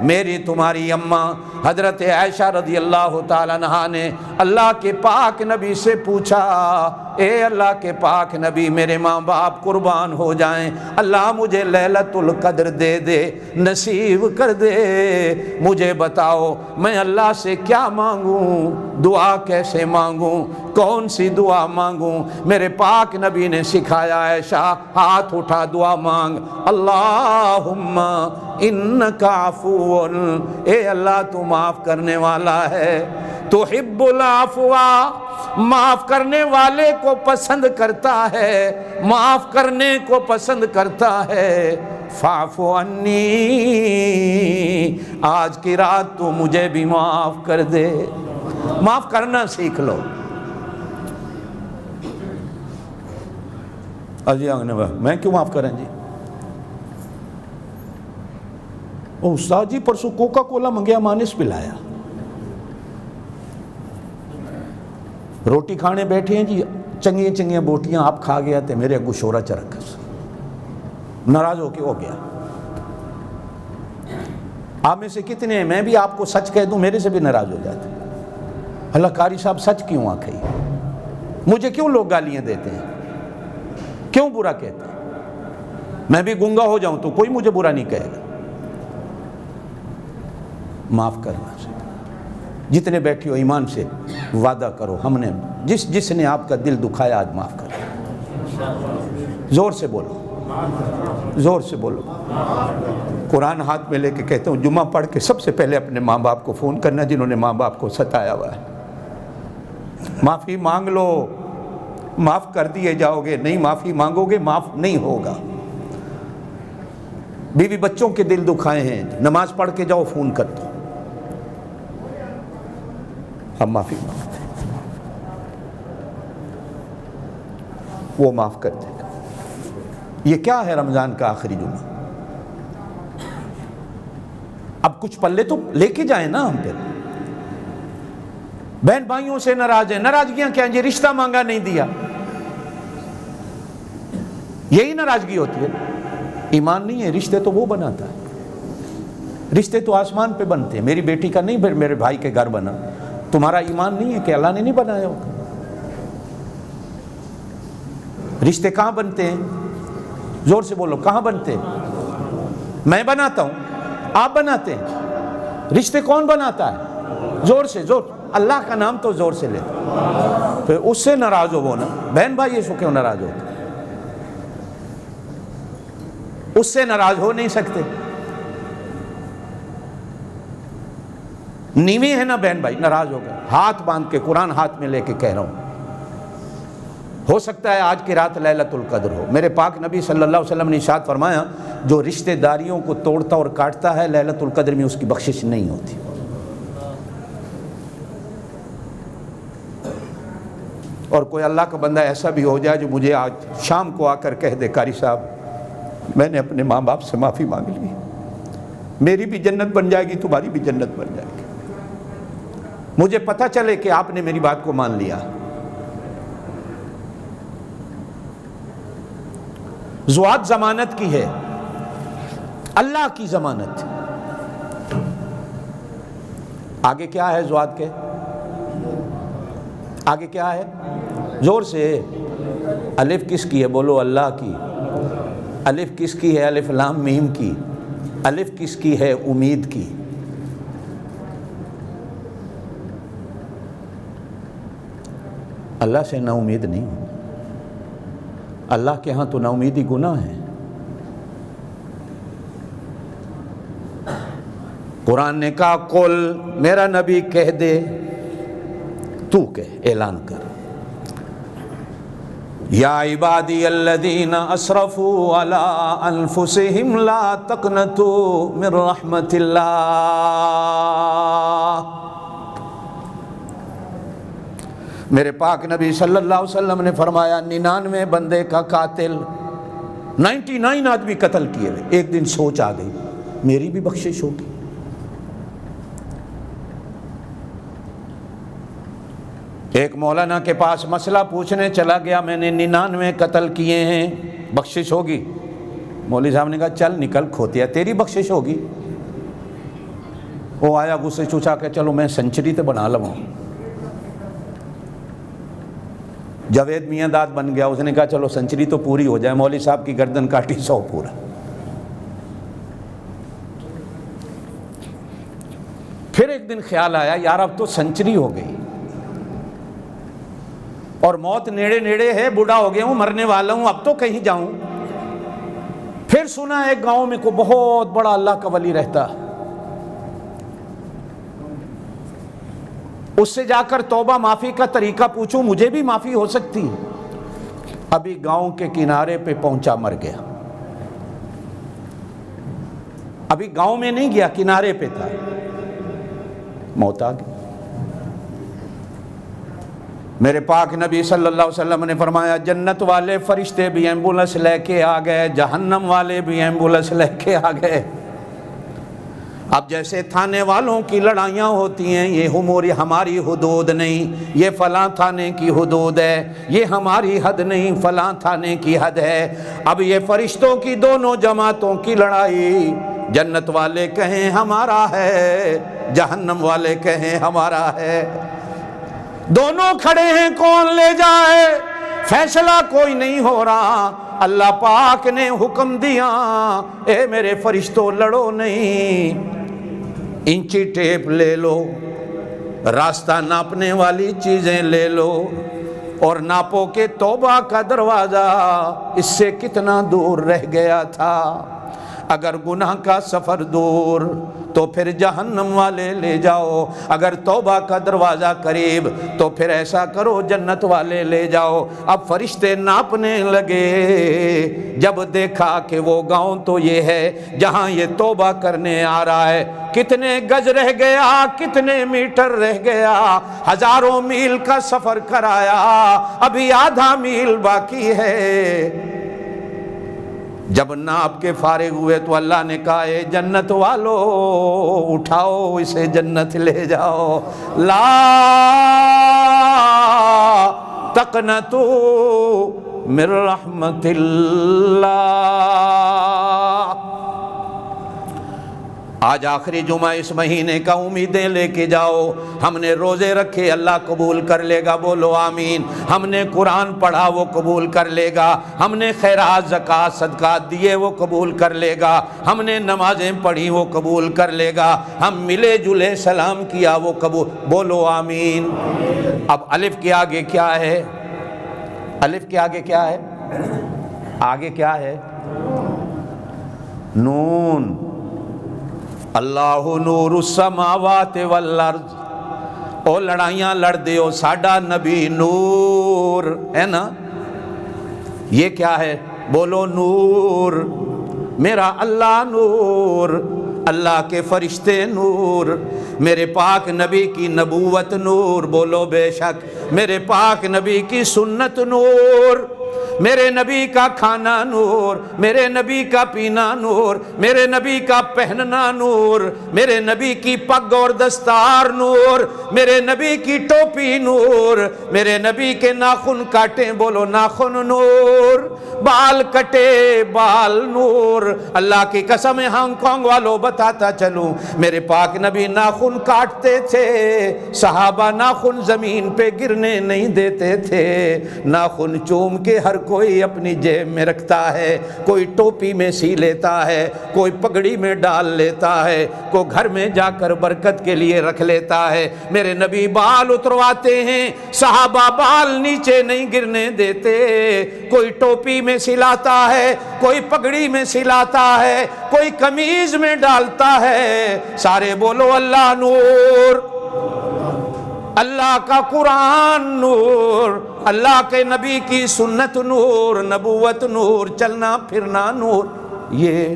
میری تمہاری اماں حضرت عائشہ رضی اللہ تعالیٰ عنہا نے اللہ کے پاک نبی سے پوچھا، اے اللہ کے پاک نبی میرے ماں باپ قربان ہو جائیں، اللہ مجھے لیلۃ القدر دے دے، نصیب کر دے، مجھے بتاؤ میں اللہ سے کیا مانگوں، دعا کیسے مانگوں، کون سی دعا مانگوں؟ میرے پاک نبی نے سکھایا، عائشہ ہاتھ اٹھا دعا مانگ، اللہم انکا عفو، اے اللہ تو معاف کرنے والا ہے، تحب العفو، معاف کرنے والے کو پسند کرتا ہے، معاف کرنے کو پسند کرتا ہے، فاعف عنی، آج کی رات تو مجھے بھی معاف کر دے، معاف کرنا سیکھ لو۔ جی میں کیوں معاف کریں جی؟ استاد جی پرسوں کوکا کولا منگیا مانس پلایا، روٹی کھانے بیٹھے ہیں جی، چنگیاں چنگیاں بوٹیاں آپ کھا گیا تے میرے اگو شورا چرکس، ناراض ہو کے ہو گیا۔ آپ میں سے کتنے ہیں میں بھی آپ کو سچ کہہ دوں میرے سے بھی ناراض ہو جاتے، اللہ قاری صاحب سچ کیوں آکھئی، مجھے کیوں لوگ گالیاں دیتے ہیں، کیوں برا کہتے ہیں؟ میں بھی گنگا ہو جاؤں تو کوئی مجھے برا نہیں کہے گا۔ معاف کرنا سے جتنے بیٹھی ہو ایمان سے وعدہ کرو، ہم نے جس نے آپ کا دل دکھایا آج معاف کر، زور سے بولو، زور سے بولو۔ قرآن ہاتھ میں لے کے کہتا ہوں جمعہ پڑھ کے سب سے پہلے اپنے ماں باپ کو فون کرنا جنہوں نے ماں باپ کو ستایا ہوا ہے، معافی مانگ لو، معاف کر دیے جاؤ گے، نہیں معافی مانگو گے معاف نہیں ہوگا۔ بیوی بچوں کے دل دکھائے ہیں، نماز پڑھ کے جاؤ فون کر دو، ہم معافی مانگتے ہیں، وہ معاف کر دے گا۔ یہ کیا ہے رمضان کا آخری جمعہ، اب کچھ پلے تو لے کے جائیں نا ہم پہ۔ بہن بھائیوں سے ناراض ہیں، ناراضگیاں کیا ہیں جی؟ رشتہ مانگا نہیں دیا، یہی ناراضگی ہوتی ہے۔ ایمان نہیں ہے، رشتے تو وہ بناتا ہے، رشتے تو آسمان پہ بنتے ہیں، میری بیٹی کا نہیں میرے بھائی کے گھر بنا، تمہارا ایمان نہیں ہے کہ اللہ نے نہیں بنایا ہوگا؟ رشتے کہاں بنتے ہیں؟ زور سے بولو، کہاں بنتے ہیں؟ میں بناتا ہوں، آپ بناتے ہیں؟ رشتے کون بناتا ہے؟ زور سے، زور، اللہ کا نام تو زور سے لے، پھر اس سے ناراض ہو وہ نا، بہن بھائی اس کو کیوں ناراض ہوتے؟ اس سے ناراض ہو نہیں سکتے، نیوی ہے نا بہن بھائی، ناراض ہو گئے، ہاتھ باندھ کے قرآن ہاتھ میں لے کے کہہ رہا ہوں، ہو سکتا ہے آج کی رات لیلۃ القدر ہو۔ میرے پاک نبی صلی اللہ علیہ وسلم نے ارشاد فرمایا جو رشتہ داریوں کو توڑتا اور کاٹتا ہے لیلۃ القدر میں اس کی بخشش نہیں ہوتی۔ اور کوئی اللہ کا بندہ ایسا بھی ہو جائے جو مجھے آج شام کو آ کر کہہ دے قاری صاحب میں نے اپنے ماں باپ سے معافی مانگ لی، میری بھی جنت بن جائے گی، تمہاری بھی جنت بن جائے گی، مجھے پتہ چلے کہ آپ نے میری بات کو مان لیا۔ زوات ضمانت کی ہے، اللہ کی ضمانت. آگے کیا ہے ضاد کے؟ آگے کیا ہے؟ زور سے. الف کس کی ہے؟ بولو اللہ کی. الف کس کی ہے؟ الف لام میم کی. الف کس کی ہے؟ امید کی. اللہ سے نا امید نہیں ہو. اللہ کے ہاں تو نا امیدی گناہ ہے. قرآن نے کہا قل، میرا نبی کہہ دے، تو کہہ، اعلان کر، یا عبادی الذین اسرفوا علی انفسہم لا تقنطوا من رحمت اللہ. میرے پاک نبی صلی اللہ علیہ وسلم نے فرمایا 99 بندے کا قاتل، 99 آدمی قتل کیے ہوئے، ایک دن سوچ آ گئی میری بھی بخشش ہوگی. ایک مولانا کے پاس مسئلہ پوچھنے چلا گیا، میں نے 99 قتل کیے ہیں، بخشش ہوگی؟ مولوی صاحب نے کہا چل نکل کھوتیا، تیری بخشش ہوگی. وہ آیا غصے چوچا کہ چلو میں سنچری تو بنا لوں. جاوید میاں داد بن گیا، اس نے کہا چلو سنچری تو پوری ہو جائے. مولوی صاحب کی گردن کاٹی 100 پورا. پھر ایک دن خیال آیا یار اب تو سنچری ہو گئی اور موت نیڑے نیڑے ہے، بوڑھا ہو گیا ہوں، مرنے والا ہوں، اب تو کہیں جاؤں. پھر سنا ایک گاؤں میں کوئی بہت بڑا اللہ کا ولی رہتا، اس سے جا کر توبہ معافی کا طریقہ پوچھوں، مجھے بھی معافی ہو سکتی. ابھی گاؤں کے کنارے پہ پہنچا، مر گیا. ابھی گاؤں میں نہیں گیا، کنارے پہ تھا، موت آ گئی. میرے پاک نبی صلی اللہ علیہ وسلم نے فرمایا جنت والے فرشتے بھی ایمبولنس لے کے آ گئے، جہنم والے بھی ایمبولنس لے کے آ گئے. اب جیسے تھانے والوں کی لڑائیاں ہوتی ہیں، یہ ہماری حدود نہیں، یہ فلاں تھانے کی حدود ہے، یہ ہماری حد نہیں، فلاں تھانے کی حد ہے. اب یہ فرشتوں کی دونوں جماعتوں کی لڑائی، جنت والے کہیں ہمارا ہے، جہنم والے کہیں ہمارا ہے. دونوں کھڑے ہیں، کون لے جائے؟ فیصلہ کوئی نہیں ہو رہا. اللہ پاک نے حکم دیا اے میرے فرشتوں لڑو نہیں، انچی ٹیپ لے لو، راستہ ناپنے والی چیزیں لے لو اور ناپو کہ توبہ کا دروازہ اس سے کتنا دور رہ گیا تھا. اگر گناہ کا سفر دور تو پھر جہنم والے لے جاؤ، اگر توبہ کا دروازہ قریب تو پھر ایسا کرو جنت والے لے جاؤ. اب فرشتے ناپنے لگے، جب دیکھا کہ وہ گاؤں تو یہ ہے جہاں یہ توبہ کرنے آ رہا ہے، کتنے گز رہ گیا، کتنے میٹر رہ گیا، ہزاروں میل کا سفر کرایا، ابھی آدھا میل باقی ہے. جب ناپ کے فارغ ہوئے تو اللہ نے کہا اے جنت والو اٹھاؤ اسے جنت لے جاؤ. لا تقنطوا من رحمت اللہ. آج آخری جمعہ اس مہینے کا، امیدیں لے کے جاؤ. ہم نے روزے رکھے، اللہ قبول کر لے گا، بولو آمین. ہم نے قرآن پڑھا، وہ قبول کر لے گا. ہم نے خیرات زکوٰۃ صدقات دیے، وہ قبول کر لے گا. ہم نے نمازیں پڑھی، وہ قبول کر لے گا. ہم ملے جلے سلام کیا، وہ قبول، بولو آمین. اب الف کے آگے کیا ہے؟ الف کے آگے کیا ہے؟ آگے کیا ہے؟ نون. اللہ نور السماوات والارض. او لڑائیاں لڑ دیو، ساڈا نبی نور ہے نا. یہ کیا ہے؟ بولو نور. میرا اللہ نور، اللہ کے فرشتے نور، میرے پاک نبی کی نبوت نور، بولو بے شک، میرے پاک نبی کی سنت نور. میرے نبی کا کھانا نور، میرے نبی کا پینا نور، میرے نبی کا پہننا نور، میرے نبی کی پگ اور دستار نور، میرے نبی کی ٹوپی نور، میرے نبی کے ناخن کاٹے بولو ناخن نور، بال کٹے بال نور۔ اللہ کی قسم ہانگ کانگ والوں بتاتا چلوں، میرے پاک نبی ناخن کاٹتے تھے، صحابہ ناخن زمین پہ گرنے نہیں دیتے تھے، ناخن چوم کے ہر کوئی اپنی جیب میں رکھتا ہے، کوئی ٹوپی میں سی لیتا ہے، کوئی پگڑی میں ڈال لیتا ہے، کوئی گھر میں جا کر برکت کے لیے رکھ لیتا ہے۔ میرے نبی بال اترواتے ہیں، صحابہ بال نیچے نہیں گرنے دیتے، کوئی ٹوپی میں سلاتا ہے، کوئی پگڑی میں سلاتا ہے، کوئی قمیض میں ڈالتا ہے۔ سارے بولو اللہ نور، اللہ کا قرآن نور، اللہ کے نبی کی سنت نور، نبوت نور، چلنا پھرنا نور۔ یہ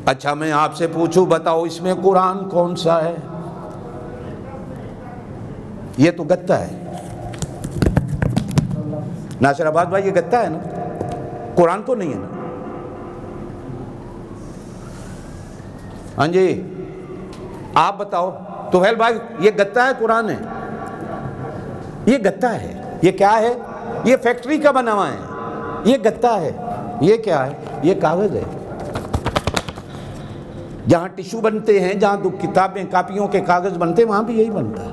اچھا میں آپ سے پوچھوں بتاؤ اس میں قرآن کون سا ہے؟ یہ تو گتا ہے ناصر آباد بھائی، یہ گتا ہے نا، قرآن تو نہیں ہے نا؟ ہاں جی آپ بتاؤ طفیل بھائی، یہ گتا ہے قرآن ہے؟ یہ گتا ہے۔ یہ کیا ہے؟ یہ فیکٹری کا بنا ہوا ہے، یہ گتا ہے۔ یہ کیا ہے؟ یہ کاغذ ہے۔ جہاں ٹشو بنتے ہیں، جہاں کتابیں کاپیوں کے کاغذ بنتے ہیں، وہاں بھی یہی بنتا ہے۔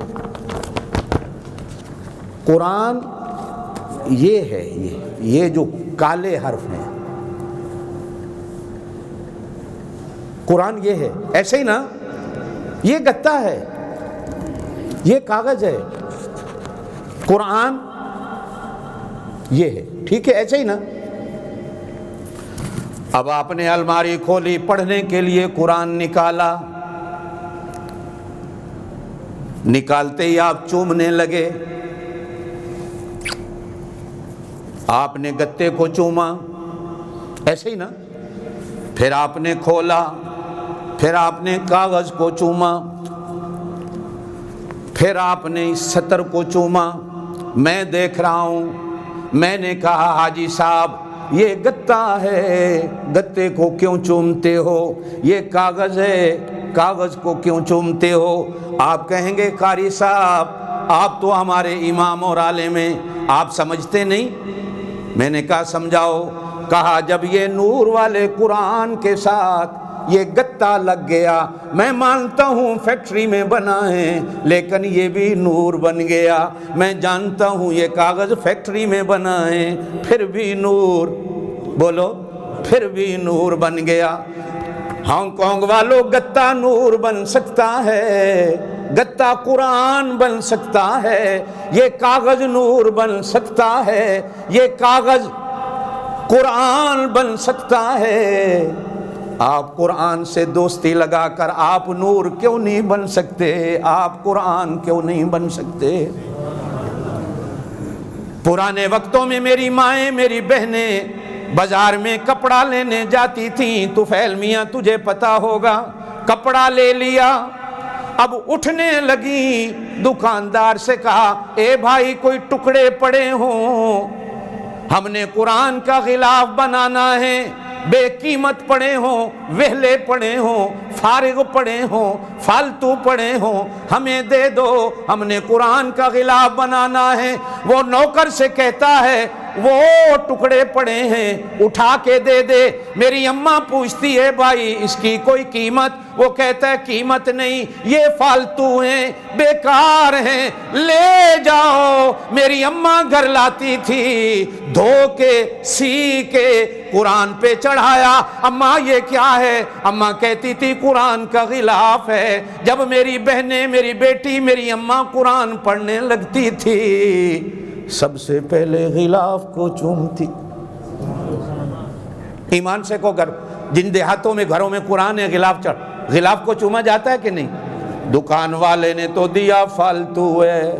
قرآن یہ ہے، یہ جو کالے حرف ہیں، قرآن یہ ہے۔ ایسے ہی نا، یہ گتا ہے، یہ کاغذ ہے، قرآن یہ ہے، ٹھیک ہے؟ ایسے ہی نا۔ اب آپ نے الماری کھولی، پڑھنے کے لیے قرآن نکالا، نکالتے ہی آپ چومنے لگے، آپ نے گتے کو چوما، ایسے ہی نا۔ پھر آپ نے کھولا، پھر آپ نے کاغذ کو چوما، پھر آپ نے اس سطر کو چوما۔ میں دیکھ رہا ہوں، میں نے کہا حاجی صاحب یہ گتا ہے، گتے کو کیوں چومتے ہو؟ یہ کاغذ ہے، کاغذ کو کیوں چومتے ہو؟ آپ کہیں گے قاری صاحب آپ تو ہمارے امام اور عالم ہیں، آپ سمجھتے نہیں؟ میں نے کہا سمجھاؤ۔ کہا جب یہ نور والے قرآن کے ساتھ یہ گتا لگ گیا، میں مانتا ہوں فیکٹری میں بنا ہے، لیکن یہ بھی نور بن گیا۔ میں جانتا ہوں یہ کاغذ فیکٹری میں بنا ہے، پھر بھی نور، بولو پھر بھی نور بن گیا۔ ہانگ کانگ والوں گتا نور بن سکتا ہے، گتا قرآن بن سکتا ہے، یہ کاغذ نور بن سکتا ہے، یہ کاغذ قرآن بن سکتا ہے۔ آپ قرآن سے دوستی لگا کر آپ نور کیوں نہیں بن سکتے؟ آپ قرآن کیوں نہیں بن سکتے؟ پرانے وقتوں میں میری مائیں، میری بہنیں بازار میں کپڑا لینے جاتی تھیں، طفیل میاں تجھے پتا ہوگا، کپڑا لے لیا، اب اٹھنے لگی، دکاندار سے کہا اے بھائی کوئی ٹکڑے پڑے ہوں، ہم نے قرآن کا غلاف بنانا ہے، بے قیمت پڑے ہوں، وہلے پڑے ہوں، فارغ پڑے ہوں، فالتو پڑے ہوں، ہمیں دے دو، ہم نے قرآن کا غلاف بنانا ہے۔ وہ نوکر سے کہتا ہے وہ ٹکڑے پڑے ہیں اٹھا کے دے دے۔ میری اماں پوچھتی ہے بھائی اس کی کوئی قیمت؟ وہ کہتا ہے قیمت نہیں، یہ فالتو ہیں، بیکار ہیں، لے جاؤ۔ میری اماں گھر لاتی تھی، دھو کے سی کے قرآن پہ چڑھایا۔ اماں یہ کیا ہے؟ اماں کہتی تھی قرآن کا غلاف ہے۔ جب میری بہنیں، میری بیٹی، میری اماں قرآن پڑھنے لگتی تھی، سب سے پہلے غلاف کو چومتی۔ ایمان سے کو گھر جن دیہاتوں میں گھروں میں قرآن ہے، غلاف کو چوما جاتا ہے کہ نہیں؟ دکان والے نے تو دیا فالتو ہے۔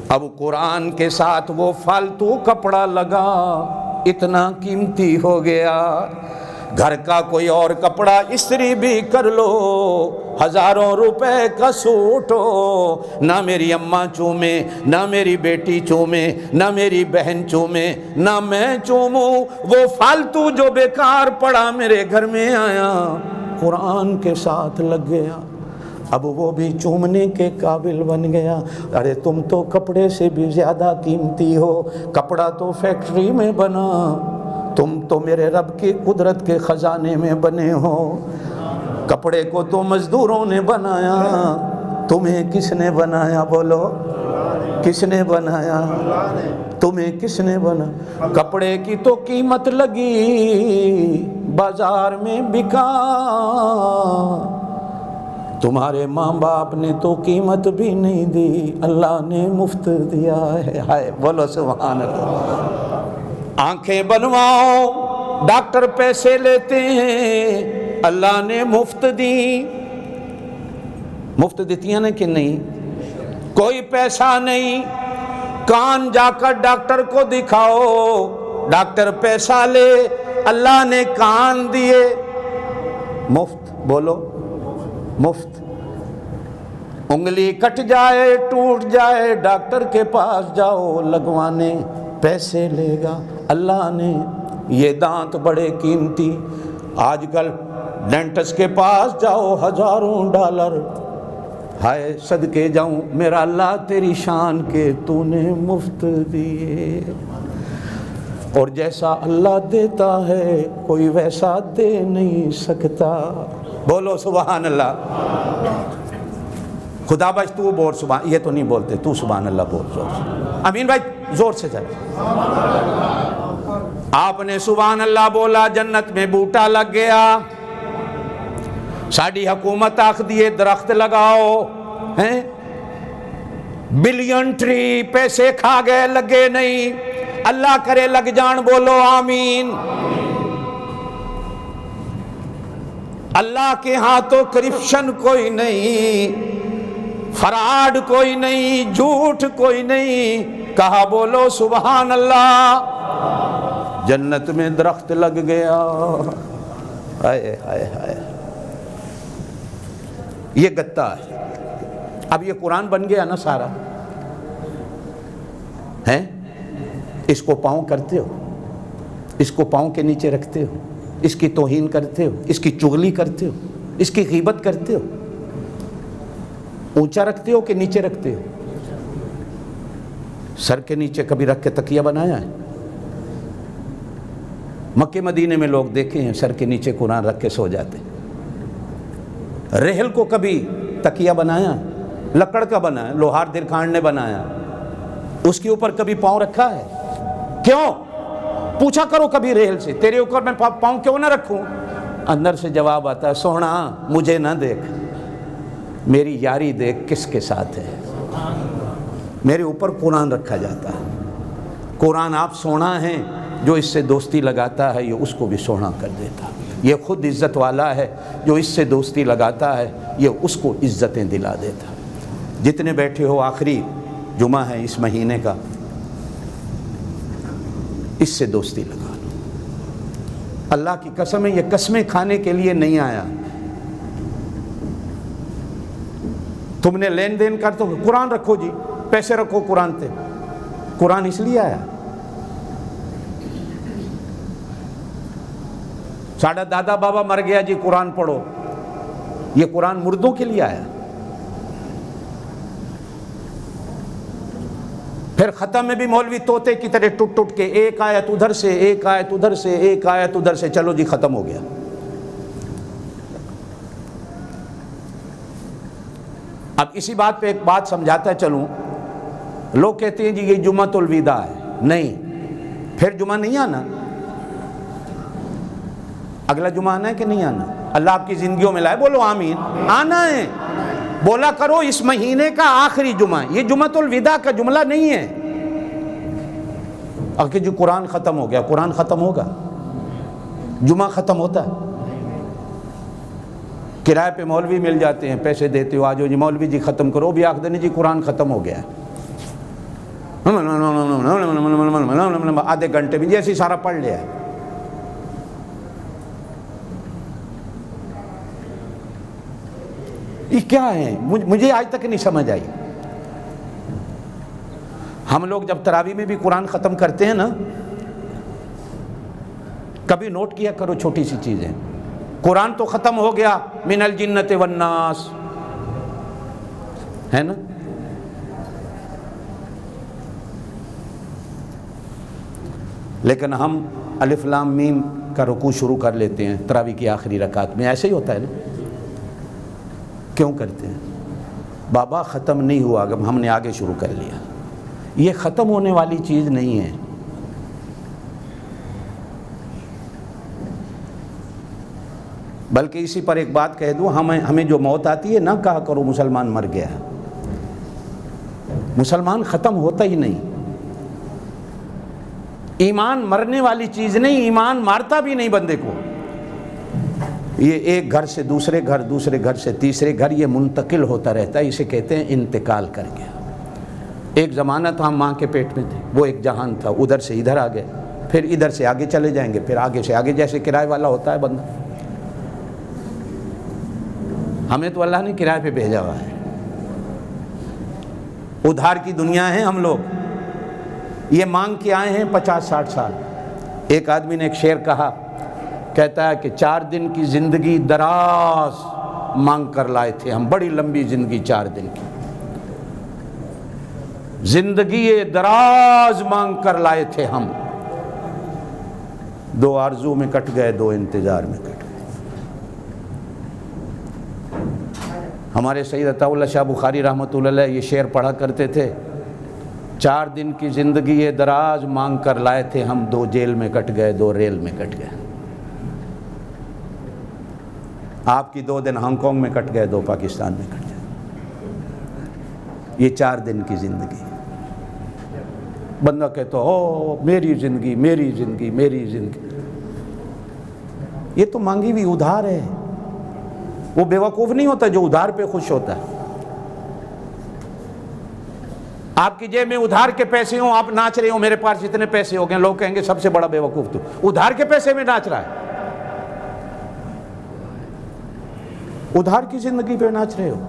اب قرآن کے ساتھ وہ فالتو کپڑا لگا، اتنا قیمتی ہو گیا، گھر کا کوئی اور کپڑا استری بھی کر لو، ہزاروں روپے کا سوٹ ہو، نہ میری اماں چومے، نہ میری بیٹی چومے، نہ میری بہن چومے، نہ میں چوموں، وہ فالتو جو بیکار پڑا میرے گھر میں آیا قرآن کے ساتھ لگ گیا، اب وہ بھی چومنے کے قابل بن گیا۔ ارے تم تو کپڑے سے بھی زیادہ قیمتی ہو، کپڑا تو فیکٹری میں بنا، تم تو میرے رب کی قدرت کے خزانے میں بنے ہو، کپڑے کو تو مزدوروں نے بنایا، تمہیں کس نے بنایا؟ بولو کس نے بنایا؟ تمہیں کس نے بنا؟ کپڑے کی تو قیمت لگی بازار میں بکا، تمہارے ماں باپ نے تو قیمت بھی نہیں دی، اللہ نے مفت دیا ہے۔ ہائے بولو سبحان اللہ۔ آنکھیں بنواؤ ڈاکٹر پیسے لیتے ہیں، اللہ نے مفت دی، مفت دیتی ہیں کہ نہیں؟ کوئی پیسہ نہیں۔ کان جا کر ڈاکٹر کو دکھاؤ، ڈاکٹر پیسہ لے، اللہ نے کان دیے مفت، بولو مفت۔ انگلی کٹ جائے ٹوٹ جائے ڈاکٹر کے پاس جاؤ، لگوانے پیسے لے گا اللہ نے۔ یہ دانت بڑے قیمتی، آج کل ڈینٹسٹ کے پاس جاؤ ہزاروں ڈالر، ہائے صدقے جاؤں میرا اللہ تیری شان کے تو نے مفت دیے، اور جیسا اللہ دیتا ہے کوئی ویسا دے نہیں سکتا، بولو سبحان اللہ۔ خدا بچ تو بول سبحان، یہ تو نہیں بولتے، تو سبحان اللہ بول زور سے، امین بھائی زور سے چلے۔ آپ نے سبحان اللہ بولا، جنت میں بوٹا لگ گیا۔ ساڑی حکومت آخ دیے درخت لگاؤ، ہیں بلین ٹری، پیسے کھا گئے لگے نہیں، اللہ کرے لگ جان، بولو آمین۔ اللہ کے ہاں تو کرپشن کوئی نہیں، فراڈ کوئی نہیں، جھوٹ کوئی نہیں، کہا بولو سبحان اللہ۔ جنت میں درخت لگ گیا، ہائے ہائے ہائے، یہ گتا ہے۔ اب یہ قرآن بن گیا نا سارا، ہیں اس کو پاؤں کرتے ہو، اس کو پاؤں کے نیچے رکھتے ہو، اس کی توہین کرتے ہو، اس کی چغلی کرتے ہو، اس کی غیبت کرتے ہو، اونچا رکھتے ہو کہ نیچے رکھتے ہو؟ سر کے نیچے کبھی رکھ کے تکیہ بنایا ہے؟ مکے مدینے میں لوگ دیکھے ہیں سر کے نیچے قرآن رکھ کے سو جاتے۔ رحل کو کبھی تکیہ بنایا؟ لکڑ کا بنا ہے، لوہار درخان نے بنایا، اس کے اوپر کبھی پاؤں رکھا ہے؟ کیوں؟ پوچھا کرو کبھی رحل سے، تیرے اوپر میں پاؤں کیوں نہ رکھوں؟ اندر سے جواب آتا ہے، سونا مجھے نہ دیکھ، میری یاری دیکھ کس کے ساتھ ہے۔ میرے اوپر قرآن رکھا جاتا ہے، قرآن آپ سونا ہیں، جو اس سے دوستی لگاتا ہے یہ اس کو بھی سونا کر دیتا، یہ خود عزت والا ہے، جو اس سے دوستی لگاتا ہے یہ اس کو عزتیں دلا دیتا۔ جتنے بیٹھے ہو، آخری جمعہ ہے اس مہینے کا، اس سے دوستی لگا لو۔ اللہ کی قسم ہے، یہ قسمیں کھانے کے لیے نہیں آیا، تم نے لین دین کر تو قرآن رکھو جی، پیسے رکھو قرآن تے، قرآن اس لیے آیا۔ ساڑھا دادا بابا مر گیا جی قرآن پڑھو، یہ قرآن مردوں کے لیے آیا۔ پھر ختم میں بھی مولوی طوطے کی طرح ٹوٹ ٹوٹ کے ایک آیت ادھر سے، ایک آیت ادھر سے، ایک آیت ادھر سے، چلو جی ختم ہو گیا۔ اب اسی بات پہ ایک بات سمجھاتا چلوں، لوگ کہتے ہیں جی یہ جمعۃ الوداع ہے، نہیں، پھر جمعہ نہیں آنا، اگلا جمعہ آنا ہے کہ نہیں آنا؟ اللہ آپ کی زندگیوں میں لائے، بولو آمین، آنا ہے، بولا کرو اس مہینے کا آخری جمعہ، یہ جمعۃ الوداع کا جملہ نہیں ہے۔ اگر جو قرآن ختم ہو گیا، قرآن ختم ہوگا، جمعہ ختم ہوتا ہے؟ کرائے پہ مولوی مل جاتے ہیں، پیسے دیتے ہو، آجو جی مولوی جی ختم کرو، بھی آخ دینے جی قرآن ختم ہو گیا ہے، آدھے گھنٹے میں جیسے سارا پڑھ لیا ہے۔ یہ کیا ہے؟ مجھے آج تک نہیں سمجھ آئی۔ ہم لوگ جب تراویح میں بھی قرآن ختم کرتے ہیں نا، کبھی نوٹ کیا کرو چھوٹی سی چیزیں، قرآن تو ختم ہو گیا، من الجنت والناس، ہے نا؟ لیکن ہم الف لام میم کا رکوع شروع کر لیتے ہیں تراویح کی آخری رکعت میں، ایسے ہی ہوتا ہے نا؟ کیوں کرتے ہیں؟ بابا ختم نہیں ہوا، اگر ہم نے آگے شروع کر لیا، یہ ختم ہونے والی چیز نہیں ہے۔ بلکہ اسی پر ایک بات کہہ دوں، ہمیں جو موت آتی ہے نہ کہا کرو مسلمان مر گیا ہے، مسلمان ختم ہوتا ہی نہیں۔ ایمان مرنے والی چیز نہیں، ایمان مارتا بھی نہیں بندے کو۔ یہ ایک گھر سے دوسرے گھر، دوسرے گھر سے تیسرے گھر، یہ منتقل ہوتا رہتا ہے، اسے کہتے ہیں انتقال کر گیا۔ ایک زمانہ تھا ہم ماں کے پیٹ میں تھے، وہ ایک جہان تھا، ادھر سے ادھر آ گئے، پھر ادھر سے آگے چلے جائیں گے، پھر آگے سے آگے، جیسے کرائے والا ہوتا ہے بندہ۔ ہمیں تو اللہ نے کرائے پہ بھیجا ہوا ہے، ادھار کی دنیا ہے ہم لوگ، یہ مانگ کے آئے ہیں 50-60 سال۔ ایک آدمی نے ایک شعر کہا، کہتا ہے کہ 4 دن کی زندگی دراز مانگ کر لائے تھے ہم، بڑی لمبی زندگی 4 دن کی زندگی دراز مانگ کر لائے تھے ہم، 2 آرزو میں کٹ گئے، 2 انتظار میں کٹ گئے۔ ہمارے سید عطا اللہ شاہ بخاری رحمۃ اللہ علیہ یہ شعر پڑھا کرتے تھے، 4 دن کی زندگی دراز مانگ کر لائے تھے ہم، 2 جیل میں کٹ گئے، 2 ریل میں کٹ گئے۔ آپ کی 2 دن ہانگ کانگ میں کٹ گئے، 2 پاکستان میں کٹ گئے۔ یہ 4 دن کی زندگی، بندہ کہتا او میری زندگی میری زندگی میری زندگی، یہ تو مانگی ہوئی ادھار ہے۔ وہ بیوقوف نہیں ہوتا جو ادھار پہ خوش ہوتا ہے۔ آپ کی جیب میں ادھار کے پیسے ہوں، آپ ناچ رہے ہوں میرے پاس اتنے پیسے ہو گئے، لوگ کہیں گے سب سے بڑا بیوقوف تو ادھار کے پیسے میں ناچ رہا ہے، ادھار کی زندگی پہ ناچ رہے ہو۔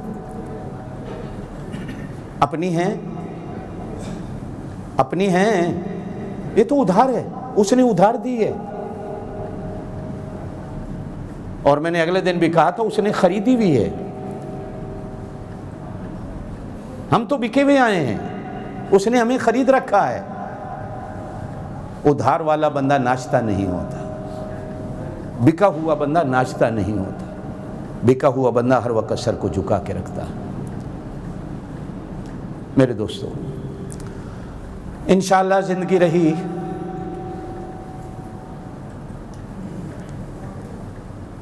اپنی ہیں، اپنی ہیں، یہ تو ادھار ہے، اس نے ادھار دی ہے۔ اور میں نے اگلے دن بھی کہا تھا اس نے خریدی بھی ہے۔ ہم تو بکے ہوئے آئے ہیں، اس نے ہمیں خرید رکھا ہے۔ ادھار والا بندہ ناچتا نہیں ہوتا، بکا ہوا بندہ ناچتا نہیں ہوتا، بکا ہوا بندہ ہر وقت سر کو جھکا کے رکھتا ہے۔ میرے دوستو، انشاءاللہ زندگی رہی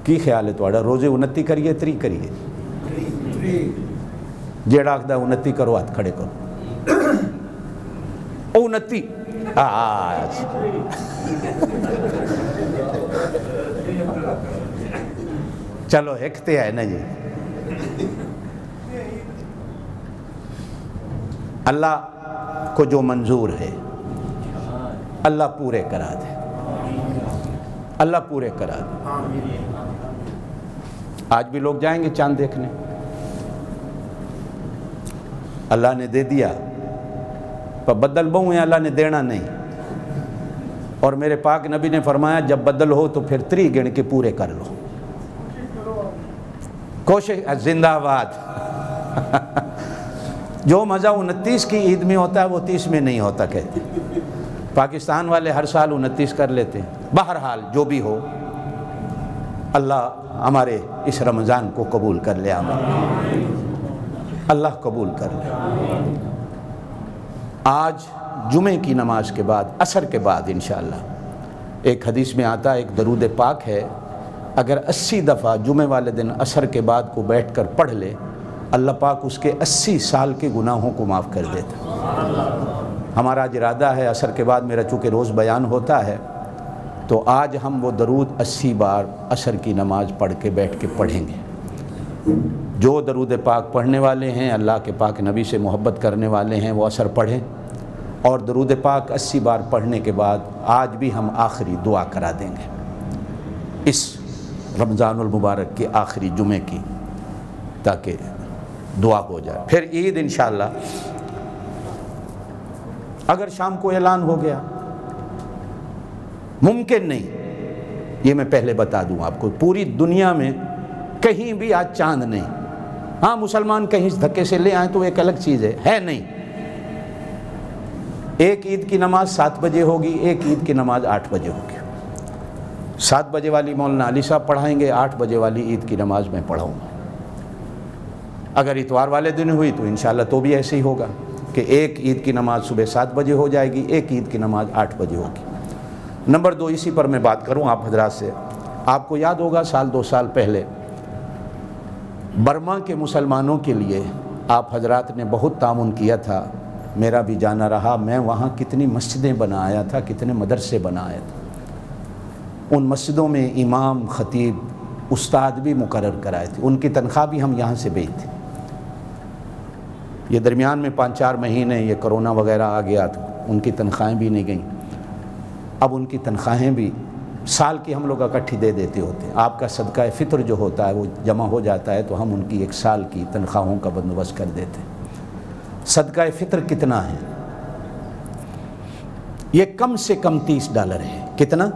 کی خیال ہے تھوڑا؟ روزے 29 کریے 30 کریے؟ جیڑا آخدہ 29 کرو، ہاتھ کھڑے کرو۔ 29 چلو ہکتے ہے نا جی۔ اللہ کو جو منظور ہے اللہ پورے کرا دے، اللہ پورے کرا دے۔ آج بھی لوگ جائیں گے چاند دیکھنے، اللہ نے دے دیا پر بدل بہو ہیں، اللہ نے دینا نہیں۔ اور میرے پاک نبی نے فرمایا جب بدل ہو تو پھر 30 گن کے پورے کر لو، کوشش۔ زندہ آباد۔ جو مزہ 29 کی عید میں ہوتا ہے وہ 30 میں نہیں ہوتا کہتے۔ پاکستان والے ہر سال 29 کر لیتے ہیں۔ بہرحال جو بھی ہو، اللہ ہمارے اس رمضان کو قبول کر لے، اللہ قبول کر لے۔ آج جمعے کی نماز کے بعد، عصر کے بعد انشاءاللہ، ایک حدیث میں آتا ہے ایک درود پاک ہے، اگر 80 دفعہ جمعے والے دن عصر کے بعد کو بیٹھ کر پڑھ لے، اللہ پاک اس کے 80 سال کے گناہوں کو معاف کر دیتا۔ ہمارا آج ارادہ ہے، عصر کے بعد میرا چونکہ روز بیان ہوتا ہے، تو آج ہم وہ درود 80 بار عصر کی نماز پڑھ کے بیٹھ کے پڑھیں گے۔ جو درود پاک پڑھنے والے ہیں، اللہ کے پاک نبی سے محبت کرنے والے ہیں، وہ عصر پڑھیں، اور درود پاک 80 بار پڑھنے کے بعد آج بھی ہم آخری دعا کرا دیں گے اس رمضان المبارک کے آخری جمعے کی۔ تاکہ دعا ہو جائے. پھر عید انشاءاللہ اگر شام کو اعلان ہو گیا، ممکن نہیں، یہ میں پہلے بتا دوں آپ کو، پوری دنیا میں کہیں بھی آج چاند نہیں. ہاں مسلمان کہیں دھکے سے لے آئیں تو ایک الگ چیز ہے نہیں. ایک عید کی نماز 7 بجے ہوگی، ایک عید کی نماز 8 بجے ہوگی. 7 بجے والی مولانا علی صاحب پڑھائیں گے، 8 بجے والی عید کی نماز میں پڑھاؤں گا. اگر اتوار والے دن ہوئی تو انشاءاللہ تو بھی ایسے ہی ہوگا کہ ایک عید کی نماز صبح 7 بجے ہو جائے گی، ایک عید کی نماز 8 بجے ہوگی. نمبر 2، اسی پر میں بات کروں آپ حضرات سے. آپ کو یاد ہوگا 1-2 سال پہلے برما کے مسلمانوں کے لیے آپ حضرات نے بہت تعاون کیا تھا، میرا بھی جانا رہا. میں وہاں کتنی مسجدیں بنایا تھا، کتنے مدرسے بنائے تھے. ان مسجدوں میں امام، خطیب، استاد بھی مقرر کرائے تھے، ان کی تنخواہ بھی ہم یہاں سے بھیجتے. یہ درمیان میں 5-4 مہینے یہ کرونا وغیرہ آ گیا تو ان کی تنخواہیں بھی نہیں گئیں. اب ان کی تنخواہیں بھی سال کی ہم لوگ اکٹھی دے دیتے ہوتے ہیں. آپ کا صدقہ فطر جو ہوتا ہے وہ جمع ہو جاتا ہے تو ہم ان کی 1 سال کی تنخواہوں کا بندوبست کر دیتے ہیں. صدقہ فطر کتنا ہے؟ یہ کم سے کم $30 ہے. کتنا؟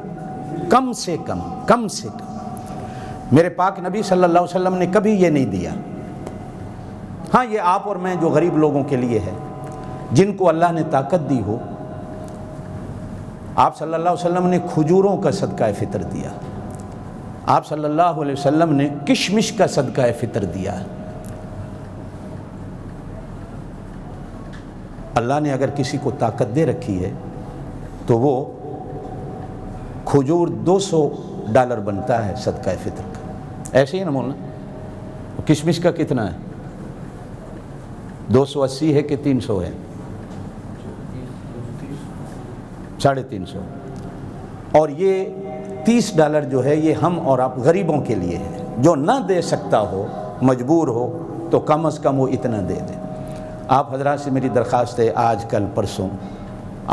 کم سے کم. میرے پاک نبی صلی اللہ علیہ وسلم نے کبھی یہ نہیں دیا. ہاں یہ آپ اور میں جو غریب لوگوں کے لیے ہے، جن کو اللہ نے طاقت دی ہو. آپ صلی اللہ علیہ وسلم نے کھجوروں کا صدقہ فطر دیا. آپ صلی اللہ علیہ وسلم نے کشمش کا صدقہ فطر دیا. اللہ نے اگر کسی کو طاقت دے رکھی ہے تو وہ کھجور $200 بنتا ہے صدقہ فطر کا. ایسے ہی نا مولانا؟ کشمش کا کتنا ہے؟ 280 ہے کہ 300 ہے؟ 350. اور یہ $30 جو ہے یہ ہم اور آپ غریبوں کے لیے ہے. جو نہ دے سکتا ہو، مجبور ہو، تو کم از کم وہ اتنا دے دے. آپ حضرات سے میری درخواست ہے، آج کل پرسوں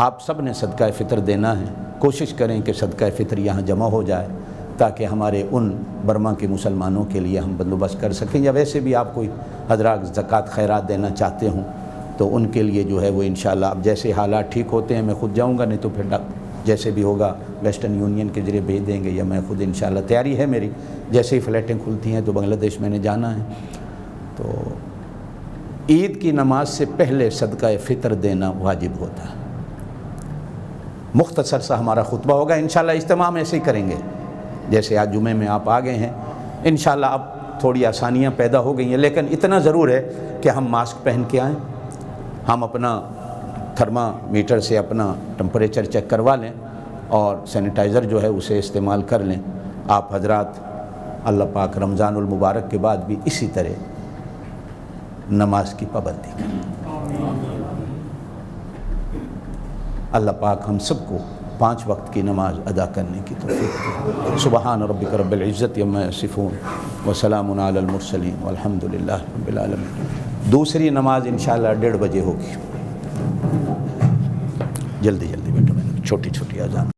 آپ سب نے صدقہ فطر دینا ہے. کوشش کریں کہ صدقہ فطر یہاں جمع ہو جائے تاکہ ہمارے ان برما کے مسلمانوں کے لیے ہم بندوبست کر سکیں. یا ویسے بھی آپ کوئی حضرات زکوٰۃ خیرات دینا چاہتے ہوں تو ان کے لیے جو ہے وہ انشاءاللہ اب جیسے حالات ٹھیک ہوتے ہیں میں خود جاؤں گا، نہیں تو پھر جیسے بھی ہوگا ویسٹرن یونین کے ذریعے بھیج دیں گے، یا میں خود انشاءاللہ تیاری ہے میری. جیسے ہی فلیٹیں کھلتی ہیں تو بنگلہ دیش میں نے جانا ہے. تو عید کی نماز سے پہلے صدقہ فطر دینا واجب ہوتا ہے. مختصر سا ہمارا خطبہ ہوگا انشاءاللہ. اجتماع میں ایسے ہی کریں گے جیسے آج جمعے میں آپ آ گئے ہیں. انشاءاللہ اب تھوڑی آسانیاں پیدا ہو گئی ہیں، لیکن اتنا ضرور ہے کہ ہم ماسک پہن کے آئیں، ہم اپنا تھرما میٹر سے اپنا ٹمپریچر چیک کروا لیں اور سینیٹائزر جو ہے اسے استعمال کر لیں. آپ حضرات اللہ پاک رمضان المبارک کے بعد بھی اسی طرح نماز کی پابندی کریں. اللہ پاک ہم سب کو 5 وقت کی نماز ادا کرنے کی توفیق دے. سبحان ربک رب العزت عما یصفون وسلام علی المرسلین والحمد للہ رب العالمین. دوسری نماز انشاءاللہ 1:30 بجے ہوگی. جلدی بیٹھو، چھوٹی اذان.